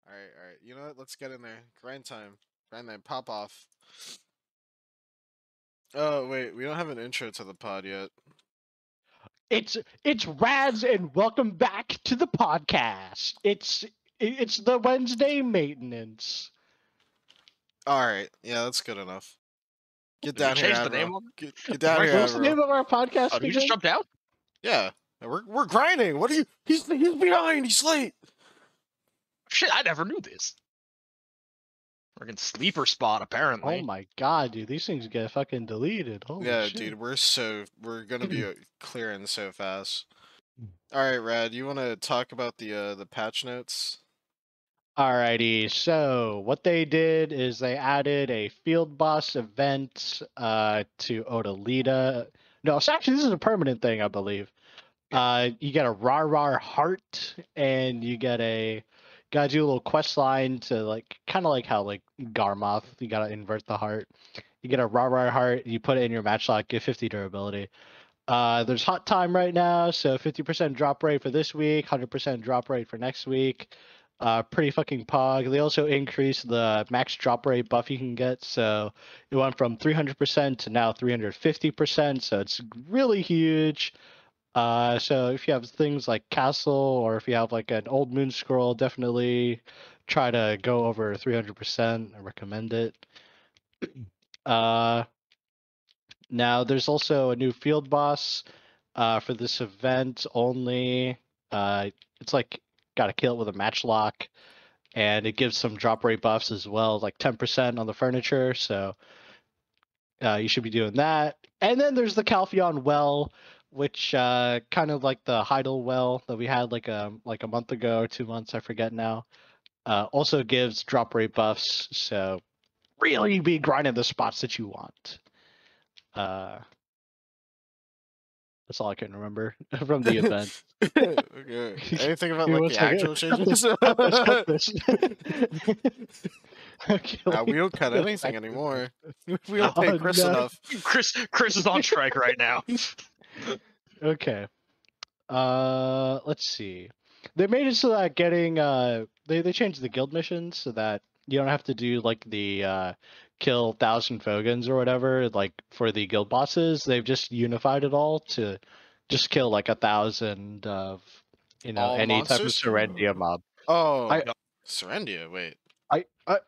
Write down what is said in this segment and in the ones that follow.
All right. You know what? Let's get in there. Grind time. Grind time. Pop off. Oh wait, we don't have an intro to the pod yet. It's Rads and welcome back to the podcast. It's the Wednesday maintenance. All right. Yeah, that's good enough. Get Did we down here, change the Admiral. name of Get down here, What's the name Admiral. of our podcast? Oh, did we just again? jump down? Yeah, we're grinding. What are you? He's behind. He's late. Shit, I never knew this. Freaking sleeper spot, apparently. Oh my god, dude, these things get fucking deleted. Holy Yeah, shit. dude, we're gonna be clearing so fast. All right, Rad, you want to talk about the patch notes? Alrighty, so what they did is they added a field boss event to Odalita. No, so actually this is a permanent thing, I believe. You get a rar heart, and you gotta do a little quest line to like kind of like how like Garmoth, you gotta invert the heart. You get a rar heart, you put it in your matchlock, get 50 durability. There's hot time right now, so 50% drop rate for this week, 100% drop rate for next week. Pretty fucking pog. They also increased the max drop rate buff you can get, so it went from 300% to now 350%, so it's really huge. So if you have things like Castle, or if you have like an old Moon Scroll, definitely try to go over 300%. I recommend it. Now there's also a new field boss for this event only. It's like gotta kill it with a matchlock, and it gives some drop rate buffs as well, like 10% on the furniture. So you should be doing that. And then there's the CALPHEON well, which kind of like the Heidel well that we had like a month ago or 2 months, I forget now. Also gives drop rate buffs, so really be grinding the spots that you want. That's all I can remember from the event. Okay. Anything about Give me like one the second. actual changes? Cut this. Okay, We don't cut anything anymore. We don't pay Oh, Chris no. enough. Chris is on strike right now. Okay. Let's see. They made it so that getting they changed the guild missions so that you don't have to do like the kill 1,000 Fogans or whatever like for the guild bosses. They've just unified it all to just kill like 1,000 of All any type of monsters? Serendia mob. Oh, Serendia. Wait.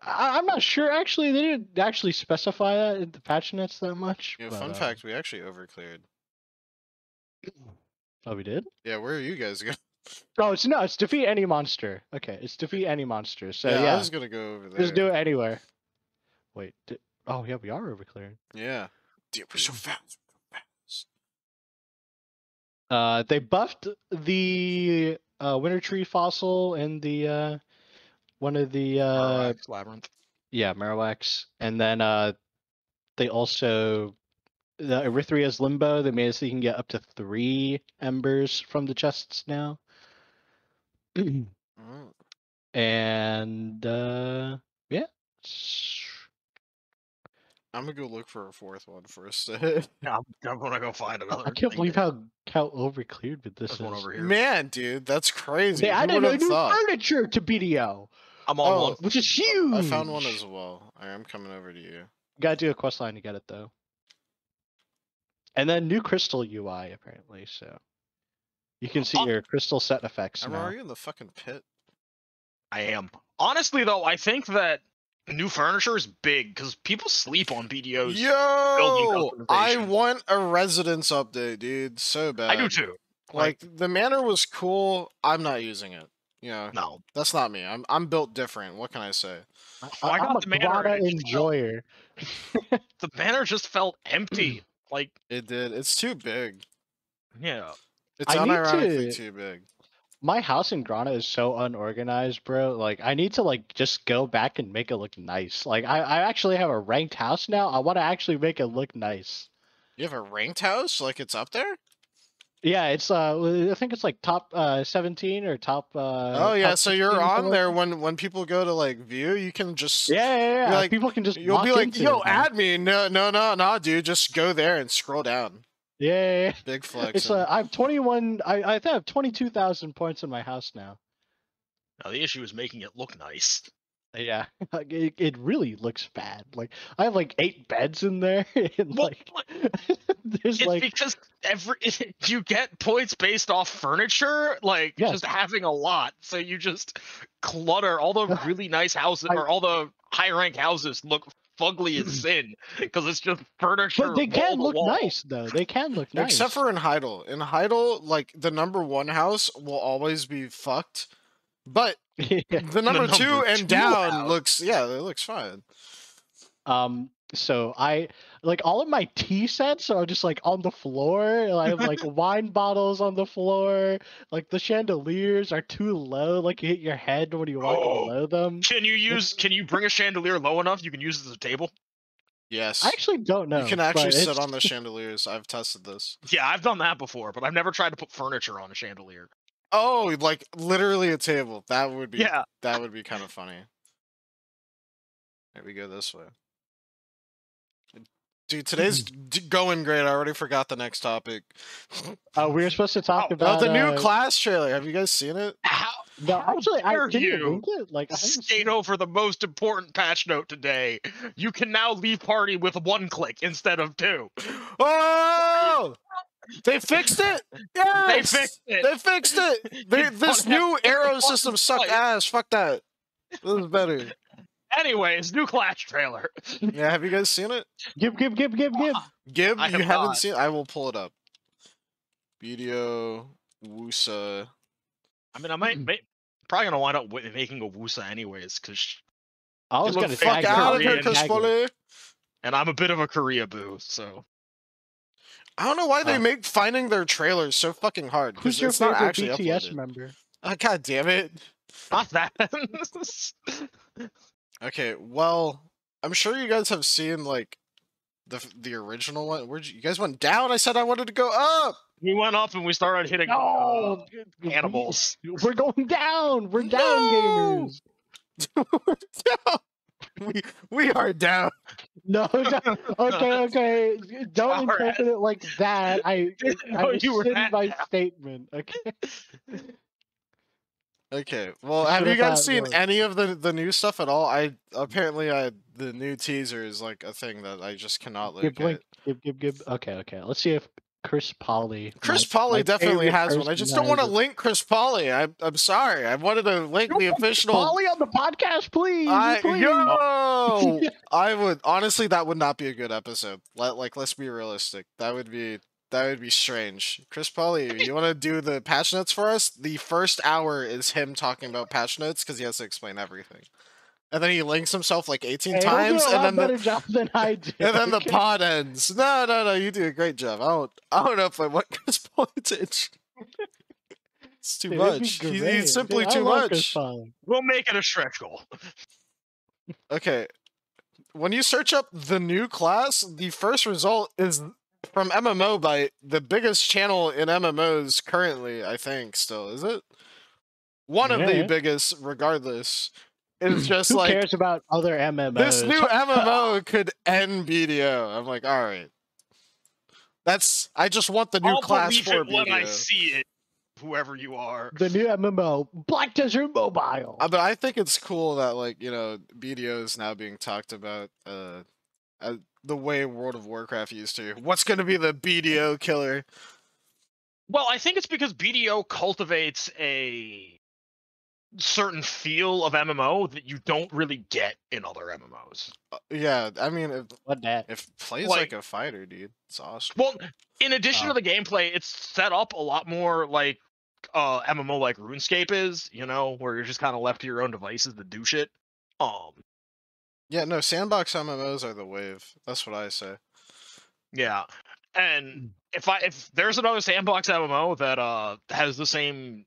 I'm not sure actually. They didn't actually specify that in the patch notes that much. Yeah, but, fun fact, we actually overcleared. Oh, we did? Yeah, where are you guys going? Oh, it's defeat any monster. Okay, it's defeat any monster. So yeah, yeah, I was gonna go over there. just do it anywhere. Wait, oh yeah, we are overclearing. Yeah. Dude, we're so fast. They buffed the Winter Tree fossil and the one of the Labyrinth. yeah, Marowak's, and then they also the Erythria's Limbo. They made it so you can get up to 3 embers from the chests now. And yeah. I'm gonna go look for a 4th one first. I'm gonna go find another. I can't believe how overcleared with this There's one is. over here. Man, dude, that's crazy. They Who added would a have new thought? furniture to BDO, I'm on one. which is huge. I found one as well. Alright, I'm coming over to you. Gotta do a quest line to get it though. And then new crystal UI apparently, so you can see your crystal set effects Emma, now. are you in the fucking pit? I am. Honestly, though, I think that new furniture is big because people sleep on BDOs. Yo! I customization. want a residence update, dude. So bad. I do too. Like, the manor was cool. I'm not using it. You know, No. that's not me. I'm built different. What can I say? I got I'm a the manor, Grana and it just enjoyer. The banner just felt empty. Like, It did. It's too big. yeah. It's I need unironically to- too big. My house in Grana is so unorganized, bro. Like, I need to like just go back and make it look nice. Like, I actually have a ranked house now. I want to actually make it look nice. You have a ranked house? Like, it's up there? Yeah, it's I think it's like top 17 or top. Oh yeah, top so 16 you're or on something there like when people go to like view, you can just that. Yeah. like, People can just. you'll be walk like, into yo, it now. add me. No, dude, just go there and scroll down. Yeah. Big flex. It's I have 21. I think I have 22,000 points in my house now. Now the issue is making it look nice. Yeah, like, it really looks bad. Like I have like 8 beds in there, and Well, like there's It's like because you get points based off furniture, like Yes. just having a lot. So you just clutter all the really nice houses, or all the high rank houses look fugly as sin because it's just furniture. but they can wall to look wall. nice though. They can look nice. Except for in Heidel. In Heidel, like the number 1 house will always be fucked, but Yeah. the number 2 number and 2 down house. looks it looks fine. So I like all of my tea sets are just like on the floor. And I have like wine bottles on the floor. Like the chandeliers are too low. Like you hit your head when you walk below them. Can you bring a chandelier low enough you can use it as a table? Yes. I actually don't know. You can actually but sit it's- on the chandeliers. I've tested this. Yeah, I've done that before, but I've never tried to put furniture on a chandelier. Oh, like literally a table. That would be Yeah. that would be kind of funny. Here we go this way. Dude, today's going great. I already forgot the next topic. we were supposed to talk Oh, about the new class trailer. Have you guys seen it? No, actually, dare can you you link it? Like, I haven't skate seen- over the most important patch note today. You can now leave party with 1 click instead of 2. Oh! They fixed it. Yes! They fixed it. They fixed it. You This don't have new to hit the arrow button system sucked twice. ass. Fuck that. This is better. Anyways, new Clash trailer. Yeah, have you guys seen it? Give. Gib, I you have haven't not. seen it? I will pull it up. Video Wusa. I mean, I might probably gonna wind up making a Wusa anyways, because I was look gonna fuck Fuck tag out of her, here, Korean tag her. Cosplay. and I'm a bit of a Korea boo, so I don't know why they Oh. make finding their trailers so fucking hard. Who's Because your it's not favorite actually BTS uploaded. member? God damn it. not that. Okay, well, I'm sure you guys have seen like the original one. You guys went down? I said I wanted to go up. We went up and we started hitting No, animals. We're going down. We're down, No! gamers. We're down. We are down. No, okay. Don't interpret it like that. I know you were rescind that my down. statement. Okay. Okay. Well, I have you should've guys thought seen more. any of the new stuff at all? The new teaser is like a thing that I just cannot look Give link. at. Give. Okay. Let's see if Chris Polly. Chris my Polly definitely favorite has one. I person just don't want to has it. link Chris Polly. I'm sorry. I wanted to link the official. Polly on the podcast, please. Please. Yo, I would honestly. That would not be a good episode. Let's be realistic. That would be strange. Chris Polly, you want to do the patch notes for us? The first hour is him talking about patch notes because he has to explain everything, and then he links himself like 18 Hey, times, he'll do a lot and then better job than I do. and then the okay? pod ends. No, you do a great job. I don't know if I want Chris Polly to. It's too Dude, it'd be much. great. He's simply Dude, I too love Chris much. Polly. We'll make it a stretch goal. Okay. When you search up the new class, the first result is from MMO by the biggest channel in MMOs currently, I think, still. Is it? One of the Yeah. biggest, regardless. It's just Who like, cares about other MMOs? this new MMO could end BDO. I'm like, alright. I just want the new I'll class believe for it when I BDO. see it, whoever you are. The new MMO, Black Desert Mobile. But I think it's cool that, like, BDO is now being talked about the way World of Warcraft used to. What's going to be the BDO killer? Well, I think it's because BDO cultivates a certain feel of MMO that you don't really get in other MMOs. Yeah, I mean, What that? if plays Like- like a fighter, dude, it's awesome. Well, in addition to the gameplay, it's set up a lot more like MMO like RuneScape is, where you're just kind of left to your own devices to do shit. Yeah, no, sandbox MMOs are the wave. That's what I say. Yeah. And if there's another sandbox MMO that has the same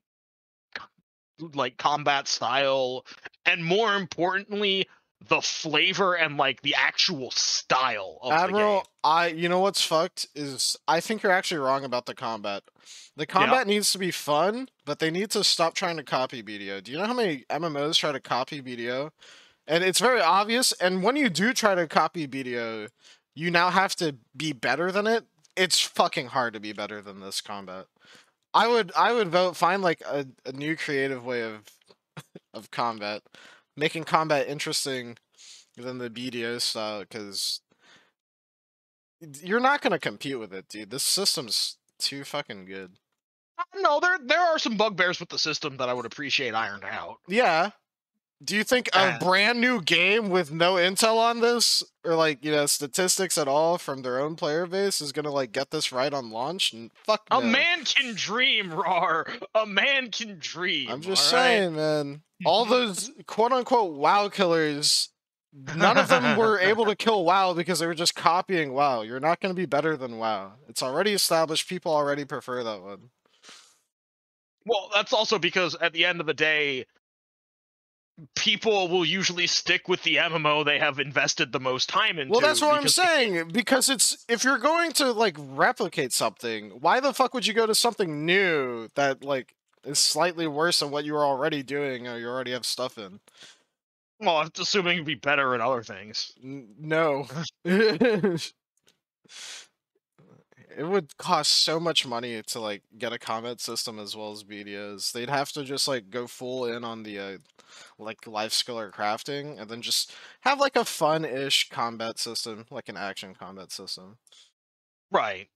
like combat style and more importantly the flavor and like the actual style of Admiral, the game. you know what's fucked is I think you're actually wrong about the combat. The combat needs to be fun, but they need to stop trying to copy BDO. Do you know how many MMOs try to copy BDO? And it's very obvious, and when you do try to copy BDO, you now have to be better than it. It's fucking hard to be better than this combat. I would vote find like a new creative way of of combat, making combat interesting than the BDO style, because you're not gonna compete with it, dude. This system's too fucking good. No, there are some bugbears with the system that I would appreciate ironed out. Yeah. Do you think a brand new game with no intel on this, or like, you know, statistics at all from their own player base is gonna like get this right on launch? And fuck no. A man can dream, Rar. A man can dream. I'm just saying, man. All those quote unquote WoW killers, none of them were able to kill WoW because they were just copying WoW. You're not gonna be better than WoW. It's already established. People already prefer that one. Well, that's also because at the end of the day, people will usually stick with the MMO they have invested the most time into. Well, that's what I'm saying, because it's, if you're going to like replicate something, why the fuck would you go to something new that like is slightly worse than what you were already doing or you already have stuff in? Well, I'm assuming it'd be better in other things. No. It would cost so much money to like get a combat system as well as BDOs. They'd have to just like go full in on the like life skill or crafting, and then just have like a fun-ish combat system, like an action combat system. Right.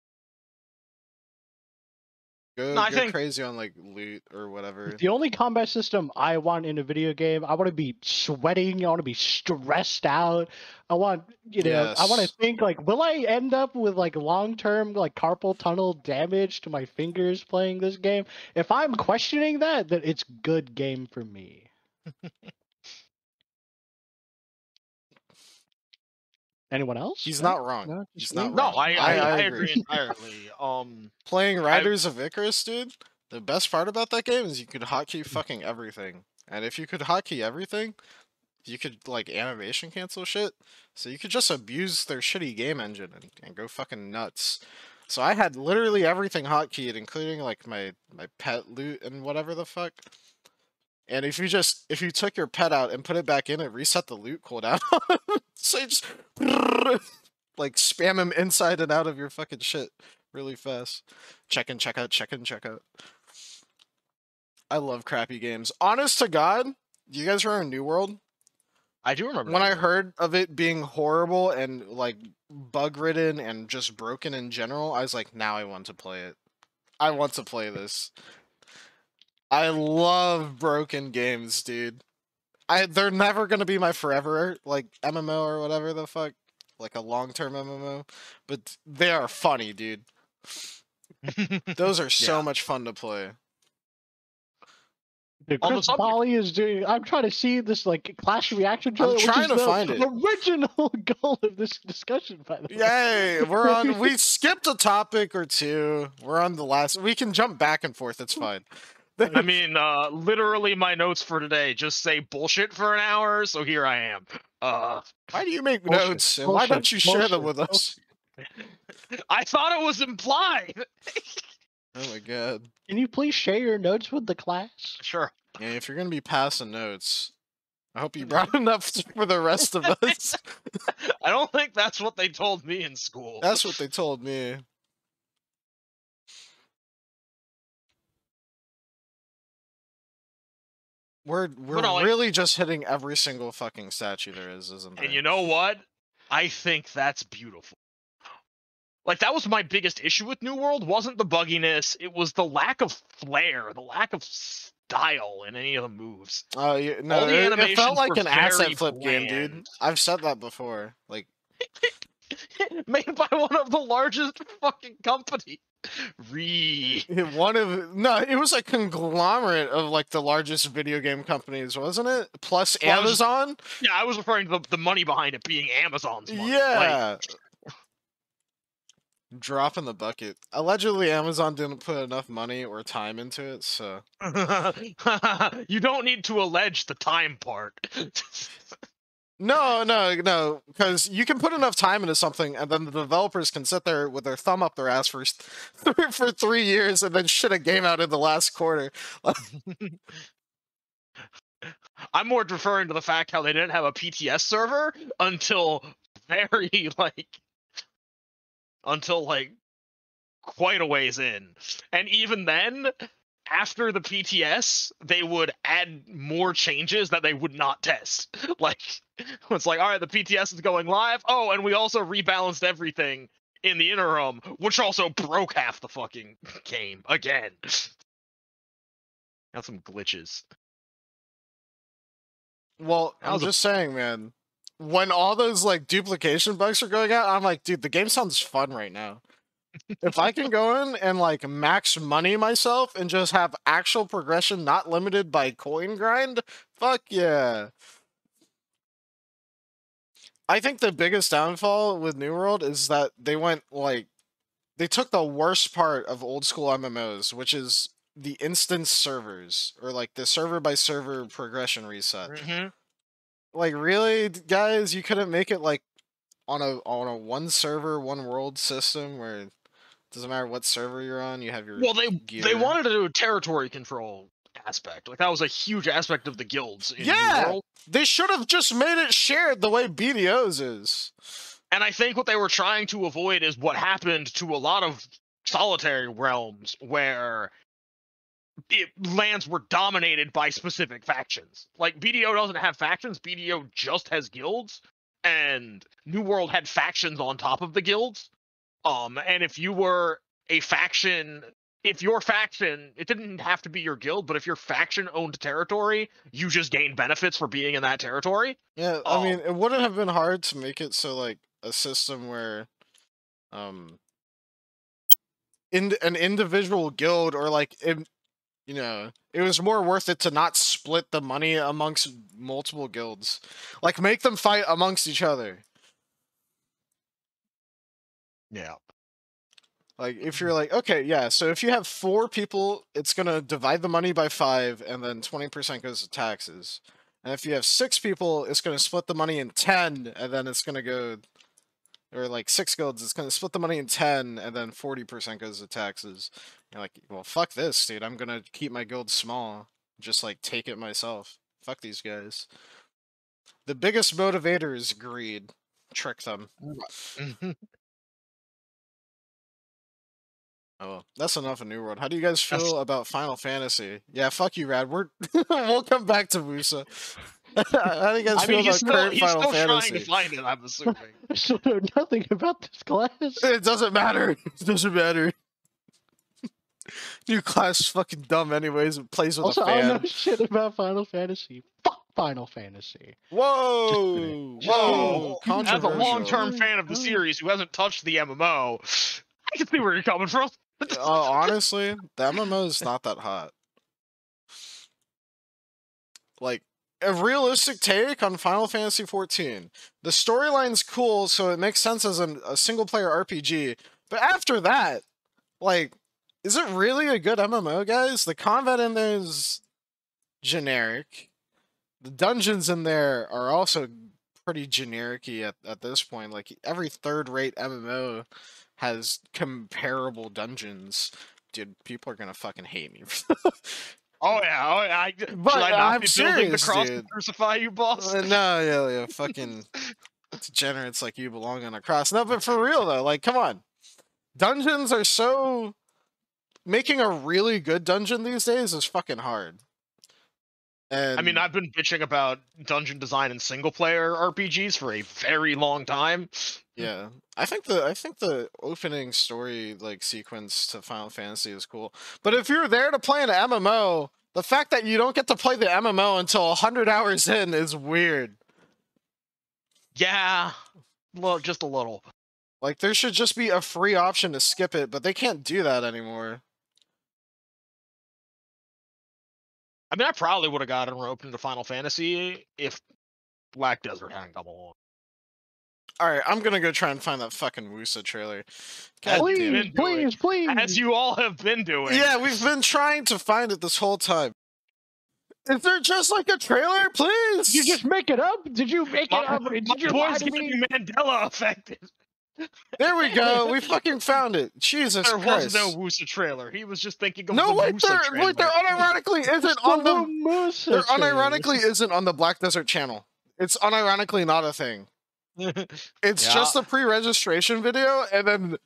Go crazy on like loot or whatever. The only combat system I want in a video game, I want to be sweating. I want to be stressed out. I want, you know, I want to think like, will I end up with like long-term like carpal tunnel damage to my fingers playing this game? If I'm questioning that, then it's good game for me. Anyone else? He's not wrong. No, he's not wrong. No, I agree entirely. Playing Riders of Icarus, dude, the best part about that game is you could hotkey fucking everything. And if you could hotkey everything, you could like animation cancel shit. So you could just abuse their shitty game engine and go fucking nuts. So I had literally everything hotkeyed, including like my pet loot and whatever the fuck. And if you took your pet out and put it back in, it reset the loot cooldown. So you just like spam him inside and out of your fucking shit really fast. Check in, check out, check in, check out. I love crappy games. Honest to God, do you guys remember New World? I do remember. When I heard of it being horrible and like bug-ridden and just broken in general, I was like, now I want to play it. I want to play this. I love broken games, dude. They're never gonna be my forever like MMO or whatever the fuck, like a long-term MMO, but they are funny, dude. Those are so much fun to play. The Chris Polly is doing. I'm trying to see this like clash reaction. I'm trying to find it. Original goal of this discussion, by the way. Yay! We're on. We skipped a topic or two. We're on the last. We can jump back and forth. It's fine. I mean, literally, my notes for today just say bullshit for an hour. So here I am. Why do you make notes? And why don't you share them with us? I thought it was implied. Oh my god. Can you please share your notes with the class? Sure. Yeah, if you're gonna be passing notes, I hope you brought enough for the rest of us. I don't think that's what they told me in school. That's what they told me. We're really just hitting every single fucking statue there is, isn't there? And you know what? I think that's beautiful. Like, that was my biggest issue with New World, wasn't the bugginess, it was the lack of flair, the lack of style in any of the moves. Oh, yeah, no, it felt like an asset flip game, dude. I've said that before. Like, made by one of the largest fucking companies. No, it was a conglomerate of like the largest video game companies, wasn't it? Plus Amazon. I was referring to the money behind it being Amazon's money. Yeah. Drop in the bucket. Allegedly, Amazon didn't put enough money or time into it, so. You don't need to allege the time part. No, because you can put enough time into something, and then the developers can sit there with their thumb up their ass for 3 years, and then shit a game out in the last quarter. I'm more referring to the fact how they didn't have a PTS server until quite a ways in, and even then, after the PTS, they would add more changes that they would not test. Like, it's like, all right, the PTS is going live. Oh, and we also rebalanced everything in the interim, which also broke half the fucking game again. Got some glitches. Well, I'm just saying, man. When all those like duplication bugs are going out, I'm like, dude, the game sounds fun right now. If I can go in and like max money myself and just have actual progression not limited by coin grind, fuck yeah. I think the biggest downfall with New World is that they went like they took the worst part of old school MMOs, which is the instance servers or like the server by server progression reset. Mm-hmm. Like really, guys, you couldn't make it like on a one server, one world system where it doesn't matter what server you're on, you have your they wanted to do a territory control aspect. Like that was a huge aspect of the guilds in New World. They should have just made it shared the way BDOs is. And I think what they were trying to avoid is what happened to a lot of solitary realms where lands were dominated by specific factions. Like, BDO doesn't have factions, BDO just has guilds, and New World had factions on top of the guilds. And if you were a faction, if your faction, it didn't have to be your guild, but if your faction owned territory, you just gained benefits for being in that territory. Yeah, I mean, it wouldn't have been hard to make it so, like, a system where, an individual guild or, like, you know, it was more worth it to not split the money amongst multiple guilds. Like, make them fight amongst each other. Yeah. Like, if you're like, okay, yeah, so if you have 4 people, it's gonna divide the money by 5, and then 20% goes to taxes. And if you have 6 people, it's gonna split the money in 10, and then it's gonna go... Or, like, 6 guilds, it's gonna split the money in 10, and then 40% goes to taxes. You're like, well, fuck this, dude. I'm gonna keep my guild small. Just, like, take it myself. Fuck these guys. The biggest motivator is greed. Trick them. Oh, well, that's enough of New World. How do you guys feel about Final Fantasy? Yeah, fuck you, Rad. We'll come back to Musa. How do you guys feel about current Final Fantasy? He's still trying to find it, I'm assuming. I still know nothing about this class. It doesn't matter. It doesn't matter. New class is fucking dumb anyways. It plays with also, a fan. I don't know shit about Final Fantasy. Fuck Final Fantasy. Whoa! Whoa! As a long-term fan of the series who hasn't touched the MMO, I can see where you're coming from. Honestly, the MMO is not that hot. Like, a realistic take on Final Fantasy XIV. The storyline's cool, so it makes sense as a single-player RPG. But after that, like, is it really a good MMO, guys? The combat in there is generic. The dungeons in there are also pretty generic-y at this point. Like, every third-rate MMO has comparable dungeons. Dude, people are gonna fucking hate me. Oh yeah, but should I not I'm be serious, building the cross dude. to crucify you, boss? No, yeah, fucking degenerates like you belong on a cross. No, but for real though, like, come on. Dungeons are so... Making a really good dungeon these days is fucking hard. And I mean, I've been bitching about dungeon design in single-player RPGs for a very long time. Yeah, I think the opening story like sequence to Final Fantasy is cool. But if you're there to play an MMO, the fact that you don't get to play the MMO until 100 hours in is weird. Yeah, well, just a little. Like, there should just be a free option to skip it, but they can't do that anymore. I mean, I probably would have gotten roped into Final Fantasy if Black Desert hadn't come along. Alright, I'm gonna go try and find that fucking Wusa trailer. God Please. As you all have been doing. Yeah, we've been trying to find it this whole time. Is there just like a trailer, please? Did you just make it up? Did you make it up? Did you lie boy's to me? getting Mandela affected. There we go. We fucking found it. Jesus There Christ. was no Wusa trailer. He was just thinking of No, the wait, Wusa trailer. there unironically isn't on the... There unironically isn't on the Black Desert channel. It's unironically not a thing. It's just a pre-registration video, and then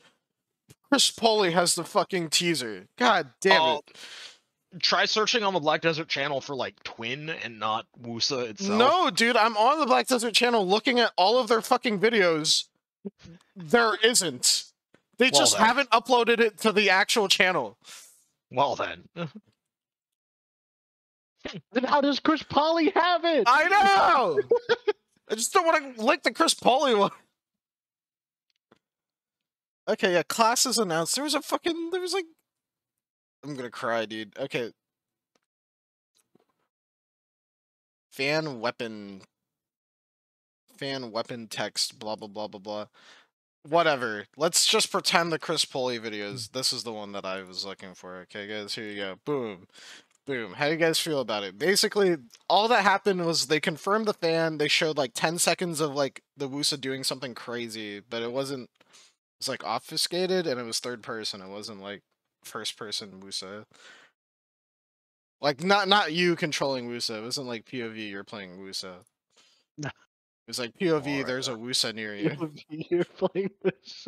Chris Poley has the fucking teaser. God damn it. try searching on the Black Desert channel for like Twin and not Wusa itself. No, dude, I'm on the Black Desert channel looking at all of their fucking videos. There isn't. They Well, just then. haven't uploaded it to the actual channel. Well then. Then how does Chris Polly have it? I know! I just don't want to like the Chris Pauly one. Okay, yeah, classes announced. There was like... I'm gonna cry, dude. Okay. Fan weapon text, blah, blah, blah, blah, blah. Whatever. Let's just pretend the Chris Pauly videos. This is the one that I was looking for. Okay, guys, here you go. Boom. Boom. How do you guys feel about it? Basically, all that happened was they confirmed the fan. They showed like 10 seconds of like the Wusa doing something crazy, but it wasn't. It was like obfuscated and it was third person. It wasn't like first person Wusa. Like not you controlling Wusa. It wasn't like POV. You're playing Wusa. No. It was like POV. There's a Wusa near you. You're playing this.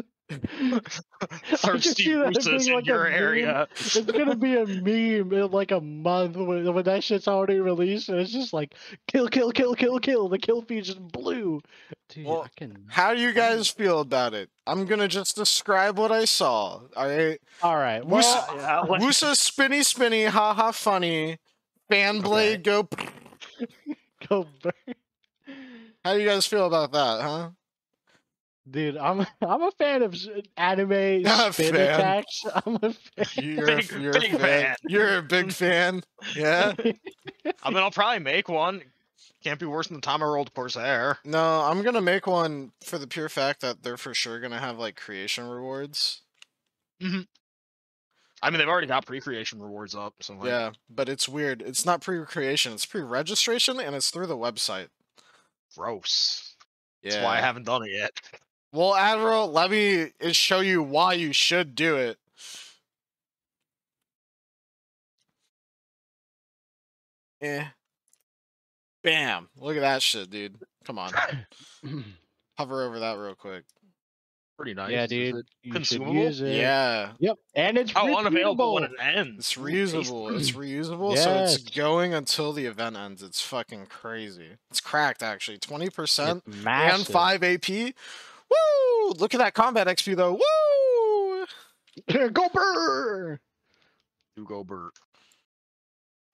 Our Steve Wusa's in like your meme. area. It's gonna be a meme in like a month when that shit's already released, and it's just like kill, kill, kill, kill, kill. The kill feed just blew. Dude, Well, I can. how do you guys feel about it? I'm gonna just describe what I saw. All right. All right. Well, Wusa spinny spinny, haha funny. Fan blade go. go burn. How do you guys feel about that, huh? Dude, I'm a fan of anime Not spin fan. attacks. I'm a fan. You're a Big fan. fan. You're a big fan. Yeah. I mean, I'll probably make one. Can't be worse than the time I rolled Corsair. No, I'm gonna make one for the pure fact that they're for sure gonna have like creation rewards. Mm-hmm. I mean, they've already got pre-creation rewards up. So like... Yeah, but it's weird. It's not pre-creation. It's pre-registration, and it's through the website. Gross. Yeah. That's why I haven't done it yet. Well, Admiral, let me show you why you should do it. Bam. Look at that shit, dude. Come on. Hover over that real quick. Pretty nice. Yeah, dude. You should consumable? use it. Yeah. Yep. And it's unavailable when repeatable. it ends. It's reusable. It's reusable, Yes. so it's going until the event ends. It's fucking crazy. It's cracked, actually. 20% It's and massive. 5 AP. Woo! Look at that combat XP, though. Woo! Go Burr! You go Bert.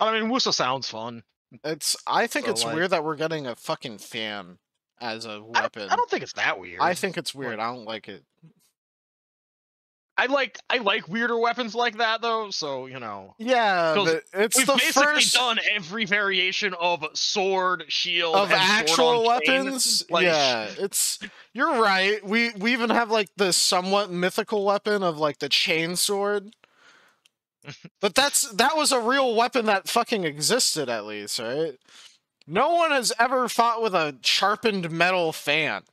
I mean, Wusa sounds fun. I think So, it's like- weird that we're getting a fucking fan as a weapon. I don't think it's that weird. I think it's weird. I don't like it. I like weirder weapons like that though. So you know. Yeah, 'Cause but it's We've the basically first done every variation of sword, shield, of and actual sword on chain. weapons. Like, Yeah, you're right. We even have like the somewhat mythical weapon of like the chain sword. But that was a real weapon that fucking existed, at least, right? No one has ever fought with a sharpened metal fan.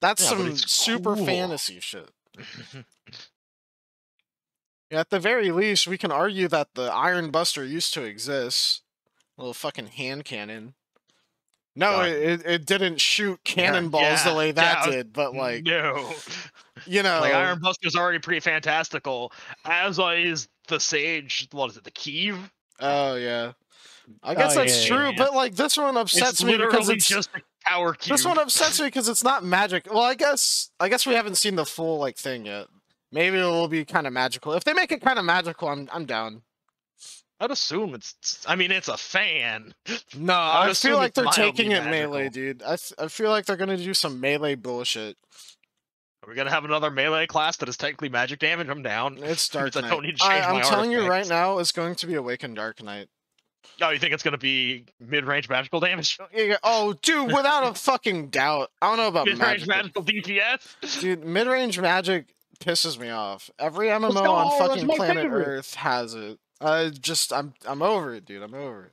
That's Yeah, but some it's super cool. fantasy shit. Yeah, at the very least, we can argue that the Iron Buster used to exist. Little fucking hand cannon. No, God. it didn't shoot cannonballs the way that did, but like, no. you know, Like Iron Buster's already pretty fantastical. As is the Sage. What is it? The Keeve? oh yeah. I guess that's yeah, true, yeah. but like this one upsets It's me because literally it's just a power cube. this one upsets me because it's not magic. Well, I guess we haven't seen the full like thing yet. Maybe it will be kind of magical. If they make it kind of magical, I'm down. I'd assume it's. I mean, it's a fan. No, I would I feel assume like it's they're mildly taking it magical. melee, dude. I feel like they're gonna do some melee bullshit. Are we gonna have another melee class that is technically magic damage? I'm down. It's Dark I Knight. don't need to change I'm my telling you right artifacts. now, it's going to be Awakened Dark Knight. Oh, you think it's gonna be mid-range magical damage? Oh, dude, without a fucking doubt. I don't know about Mid-range magic. magical DPS? Dude, mid-range magic pisses me off. Every MMO go, on that's fucking my planet favorite. Earth has it. I'm over it, dude. I'm over it.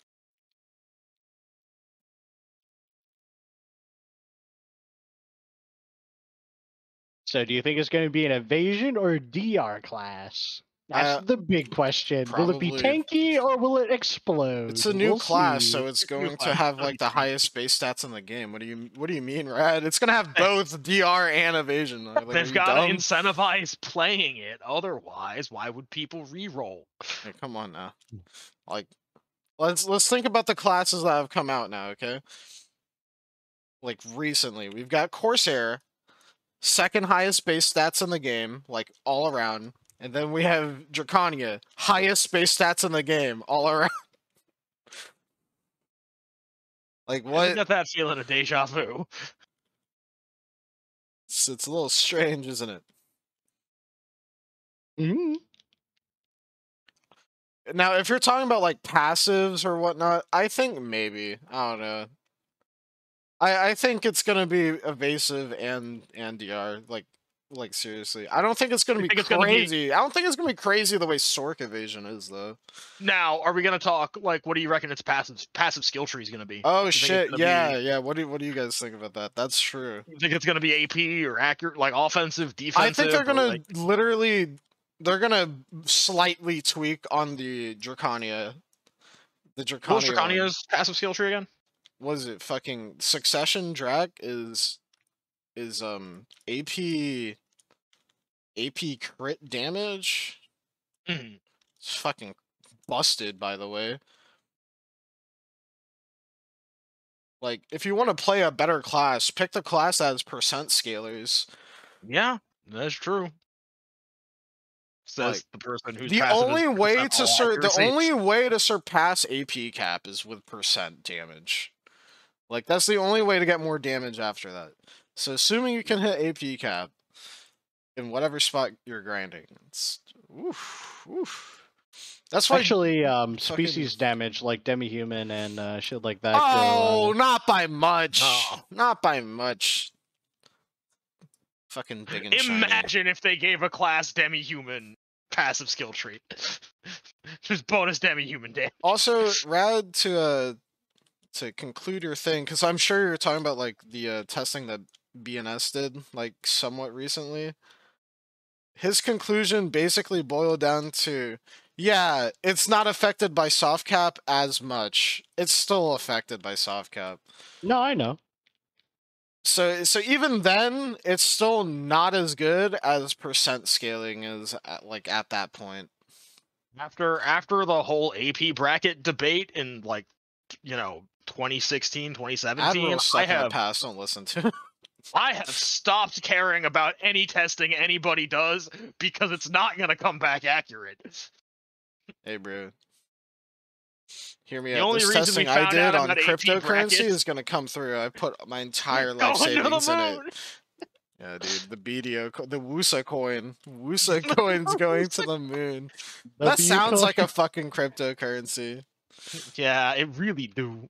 So do you think it's going to be an evasion or a DR class? That's the big question. Will it be probably. tanky or will it explode? It's a new We'll class, see. so it's It's a new going to class, have it's gonna like be the tanky. highest base stats in the game. What do you mean, Rad? It's gonna have both DR and evasion. Like, are They've you got to dumb? incentivize playing it. Otherwise, why would people re-roll? Hey, come on now. Like, let's think about the classes that have come out now, okay? Like recently, we've got Corsair, second highest base stats in the game, like all around, and then we have Draconia, highest base stats in the game, all around. Like I what? got that feeling of deja vu. It's a little strange, isn't it? Mm-hmm. Now, if you're talking about like passives or whatnot, I think maybe. I don't know. I think it's gonna be evasive and DR. Like seriously. I don't think it's gonna You be think it's gonna be- crazy. I don't think it's gonna be crazy the way Sork evasion is though. Now, are we gonna talk like what do you reckon its passive skill tree is gonna be? Oh You think it's shit, gonna yeah, be- yeah. What do you guys think about that? That's true. You think it's gonna be AP or accurate, like offensive, defensive? I think they're or, gonna like... literally they're gonna slightly tweak on the Draconia. The Draconia. What was Draconia's passive skill tree again? Was it fucking Succession Drag is AP crit damage? Mhm. It's fucking busted, by the way. Like, if you want to play a better class, pick the class that has percent scalars. Yeah, that's true. Says Like, the person who's the passive only is way percent to all accuracy. the only way to surpass AP cap is with percent damage. Like, that's the only way to get more damage after that. So, assuming you can hit AP cap in whatever spot you're grinding, it's oof, oof. That's why Actually, species damage like demi-human and shit like that. Oh, not by much. No. Not by much. Fucking big and shiny. Imagine if they gave a class demi-human passive skill tree. Just bonus demi-human damage. Also, Rad, to conclude your thing, because I'm sure you're talking about like the testing that BNS did like somewhat recently. His conclusion basically boiled down to, yeah, it's not affected by soft cap as much. It's still affected by soft cap. No, I know. So even then, it's still not as good as percent scaling is at that point. After the whole AP bracket debate in 2016, 2017, Admiral stuff in the past, don't listen to. I have stopped caring about any testing anybody does because it's not going to come back accurate. Hey, bro. Hear me The out. only This reason testing we I found did out on about AP cryptocurrency brackets- is going to come through. I put my entire life Going to the savings in it. moon! Yeah, dude. The the Wusa coin. Wusa coin's going to the moon. That sounds like a fucking cryptocurrency. Yeah, it really do.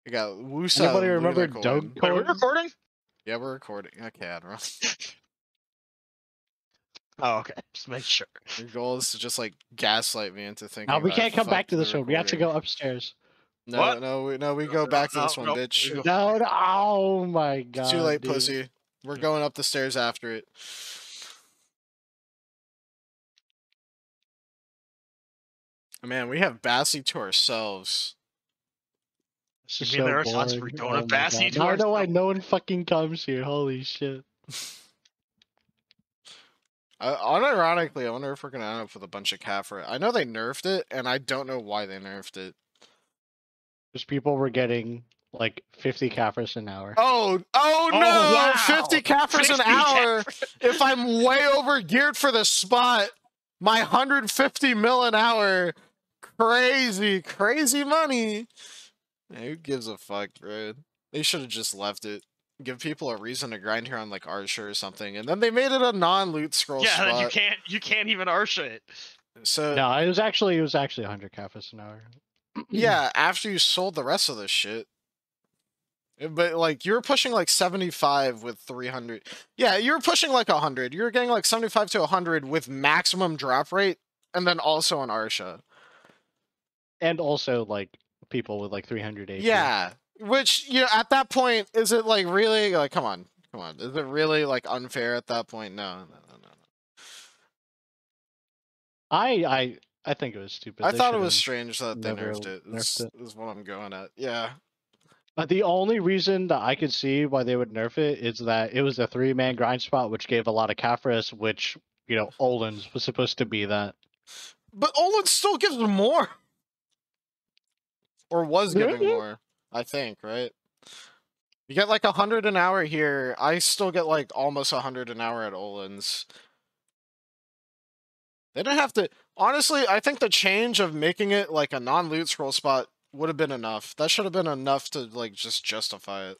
We got Wusa. Anybody remember Luna Doge coin. Wait, are we coin? recording? Yeah, we're recording. Okay, Admiral. Oh, okay. Just make sure. Your goal is to just like gaslight me into thinking. No, we that I can't come back fucked to the this one. We have to recording. go upstairs. No, What? no, we go back to this one, no, bitch. we go- No, no, oh my god. It's too late, dude. pussy. We're going up the stairs after it. Man, we have Bassie to ourselves. This You is mean so there's us, boring. we don't Oh have my Bassie God. to Now I know why ourselves? no one fucking comes here. Holy shit. Unironically, I wonder if we're gonna end up with a bunch of Kafra. I know they nerfed it, and I don't know why they nerfed it. Because people were getting like 50 Kaffers an hour. Oh no! wow! 50 Kafras an 50 hour! If I'm way over geared for the spot, my 150 mil an hour. Crazy money. Man, who gives a fuck, bro? They should have just left it. Give people a reason to grind here on like Arsha or something, and then they made it a non-loot scroll Yeah, spot. then you can't even Arsha it. So No, it was actually 100 Kaffers an hour. yeah, after you sold the rest of this shit. But like you were pushing like 75 with 300. Yeah, you were pushing like 100. You were getting like 75 to 100 with maximum drop rate, and then also an Arsha. And also like people with like 300 AP. Yeah, which at that point, is it like really like come on? Is it really like unfair at that point? No. I think it was stupid. I They thought it was should've strange that they never nerfed it. nerfed it. Is what I'm going at. Yeah. But the only reason that I could see why they would nerf it is that it was a 3-man grind spot, which gave a lot of Caphras, which, you know, Olin's was supposed to be that. But Olin still gives more. Or was giving more, I think, right? You get like 100 an hour here. I still get like almost 100 an hour at Olin's. They didn't have to... Honestly, I think the change of making it like a non-loot scroll spot would have been enough. That should have been enough to like just justify it.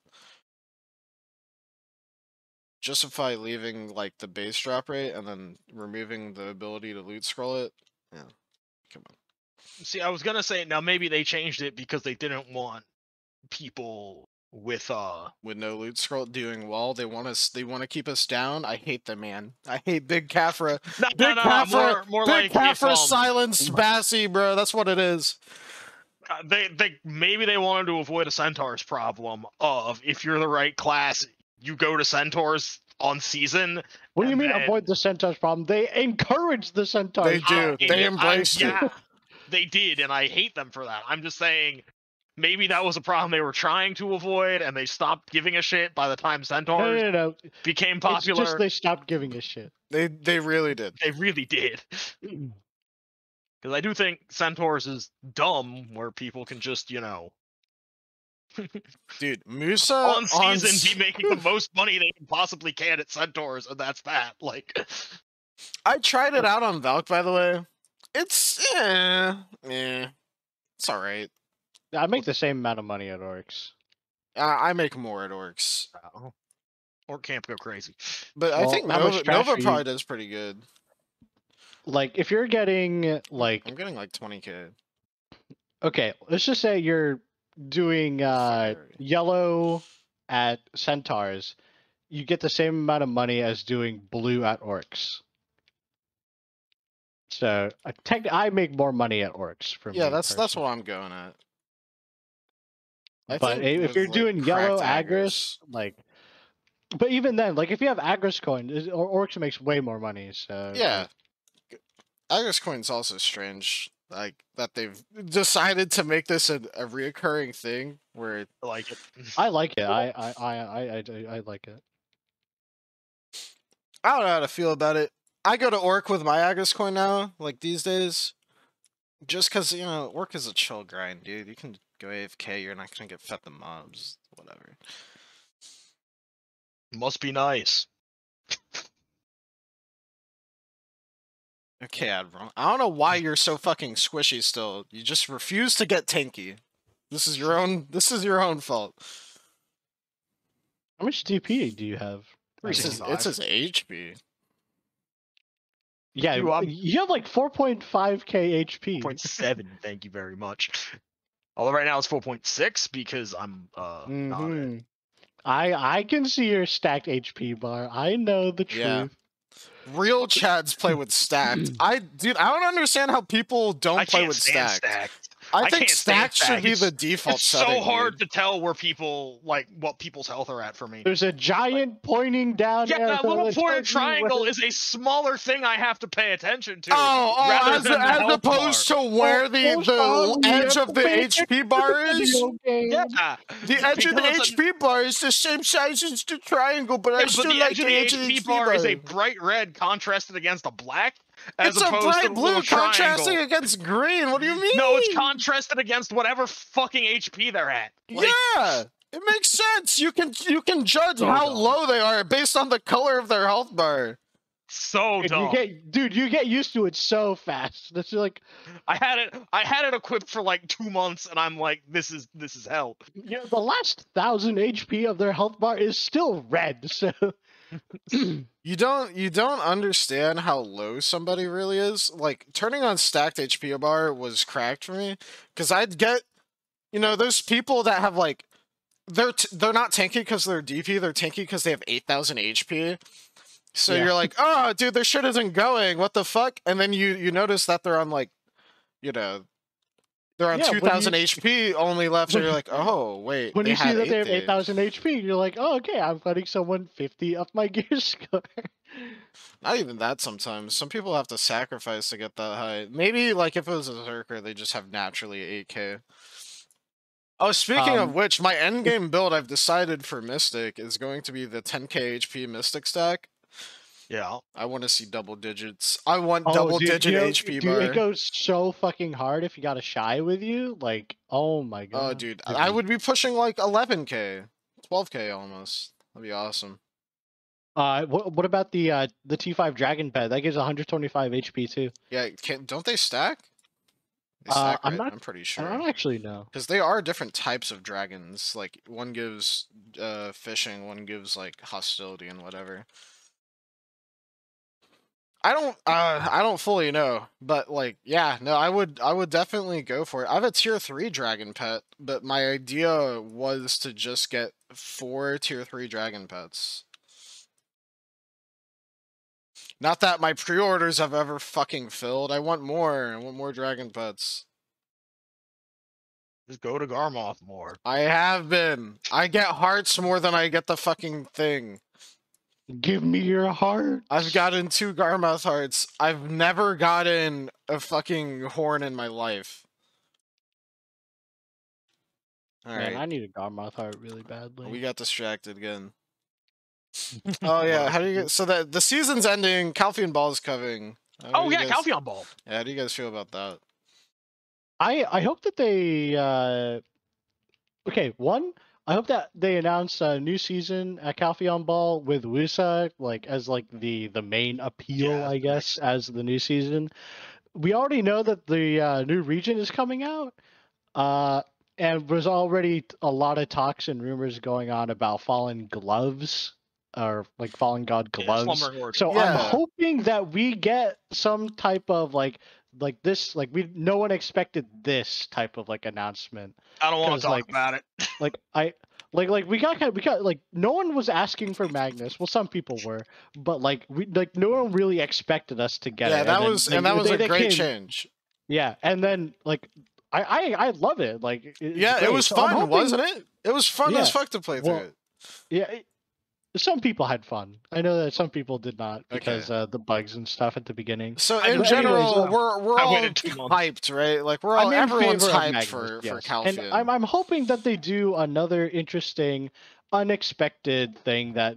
Justify leaving like the base drop rate and then removing the ability to loot scroll it. Yeah, come on. See, I was gonna say now maybe they changed it because they didn't want people with no loot scroll doing well. They want us. They want to keep us down. I hate them, man. I hate Big Caphra. Big Caphra. More Big like Caphra silenced Bassy, bro. That's what it is. They maybe they wanted to avoid a Centaur's problem of if you're the right class, you go to Centaurs on season. What do you mean avoid the Centaur's problem? They encourage the Centaurs. They do. They embraced it. Yeah, they did, and I hate them for that. I'm just saying, maybe that was a problem they were trying to avoid, and they stopped giving a shit by the time Centaurs No. became popular. It's just they stopped giving a shit. They really did. They really did. Because I do think Centaurs is dumb, where people can just, you know... Dude, Musa on season be making the most money they possibly can at Centaurs, and that's that. Like, I tried it out on Valk, by the way. It's it's all right. I make the same amount of money at Orcs. I make more at Orcs. or can't go crazy. But I think Nova probably does pretty good. Like, if you're getting like, I'm getting like 20k. Okay, let's just say you're doing yellow at Centaurs, you get the same amount of money as doing blue at Orcs. So I make more money at Orcs. Yeah, that's what I'm going at. But if you're doing yellow Agris, like, but even then, like, if you have Agris coin, Orcs makes way more money. So yeah, Agris coin's also strange. Like that they've decided to make this a reoccurring thing where I like it. I like it. I like it. I don't know how to feel about it. I go to Orc with my Agris coin now, like these days, just because, you know, Orc is a chill grind, dude. You can go AFK, you're not gonna get fed the mobs, whatever. Must be nice. Okay, Admiral. I don't know why you're so fucking squishy still. You just refuse to get tanky. This is your own fault. How much DP do you have? It's his HP. Yeah, you have like 4.5k HP. 4.7, thank you very much. Although right now it's 4.6 because I'm not it. I can see your stacked HP bar. I know the truth. Yeah. Real Chads play with stacked. Dude, I don't understand how people don't play with stacked. I think stacked should be the default setting. It's so hard to tell where people, like, what people's health are at for me. There's a giant pointing down. Yeah, that little pointed triangle is a smaller thing I have to pay attention to. As opposed to where the edge of the HP bar is? Yeah. The edge of the HP bar is the same size as the triangle, but I still like the edge of the HP bar. Is a bright red contrasted against a black. As it's a bright blue contrasting against green. What do you mean? No, it's contrasted against whatever fucking HP they're at. Like, yeah, it makes sense. You can judge how low they are based on the color of their health bar. So dumb. You get used to it so fast. That's like, I had it equipped for like 2 months, and I'm like, this is hell. You know, the last 1,000 HP of their health bar is still red. So. You don't understand how low somebody really is. Like, turning on stacked HP bar was cracked for me, because I'd get, you know, those people that have like, they're not tanky because they're DP, they're tanky because they have 8,000 HP. So you're like, oh, dude, their shit isn't going. What the fuck? And then you notice that they're on like, you know, They're on Yeah, when 2,000 you- HP only left, and you're like, oh wait, When they you see had that they have 8,000. 8,000 HP, you're like, oh, okay, I'm fighting someone 50 up my gear score. Not even that sometimes. Some people have to sacrifice to get that high. Maybe, like, if it was a Zerker, they just have naturally 8k. Oh, speaking of which, my endgame build I've decided for Mystic is going to be the 10k HP Mystic stack. Yeah. I want to see double digits. I want Oh, double-digit HP dude, bar. it goes so fucking hard if you got a Shy with you. Like, oh my god. Oh, dude, I would be pushing like 11k, 12k almost. That'd be awesome. What about the T5 Dragon Pet? That gives 125 HP too. Yeah, don't they stack? They stack, I'm right? not. I'm pretty I sure. don't actually know. Because they are different types of dragons. Like, one gives fishing, one gives like hostility and whatever. I don't fully know, but like, yeah, no, I would definitely go for it. I have a tier 3 dragon pet, but my idea was to just get 4 tier 3 dragon pets. Not that my pre-orders have ever fucking filled. I want more. I want more dragon pets. Just go to Garmoth more. I have been. I get hearts more than I get the fucking thing. Give me your heart. I've gotten 2 Garmoth hearts. I've never gotten a fucking horn in my life. Man, Alright. I need a Garmoth heart really badly. We got distracted again. Oh yeah, how do you get so that the season's ending, CALPHEON Ball is coming. Oh yeah, CALPHEON Ball. Yeah, how do you guys feel about that? I hope that they okay, one, I hope that they announce a new season at CALPHEON Ball with Wusa like as like the main appeal, Yeah, I guess, as the new season. We already know that the new region is coming out. And there's already a lot of talks and rumors going on about Fallen Gloves or like Fallen God Gloves. Slumbering Origin. So Yeah. I'm hoping that we get some type of like this, like no one expected this type of like announcement. I don't want to 'Cause, talk like, about it. Like we got like no one was asking for Magnus. Well, some people were, but like no one really expected us to get Yeah, it. that And was then, that was a they great came- change. Yeah, and then like I love it. Like Yeah, great. it was So I'm fun, hoping- wasn't it? It was fun as Yeah. fuck to play through Well, it. Yeah, some people had fun. I know that some people did not because the bugs and stuff at the beginning. So I in know. general, Anyways, we're I all waited 2 months. hyped, right? Like we're all I'm in everyone's favor of hyped Magnus, for yes. CALPHEON. And I'm hoping that they do another interesting, unexpected thing that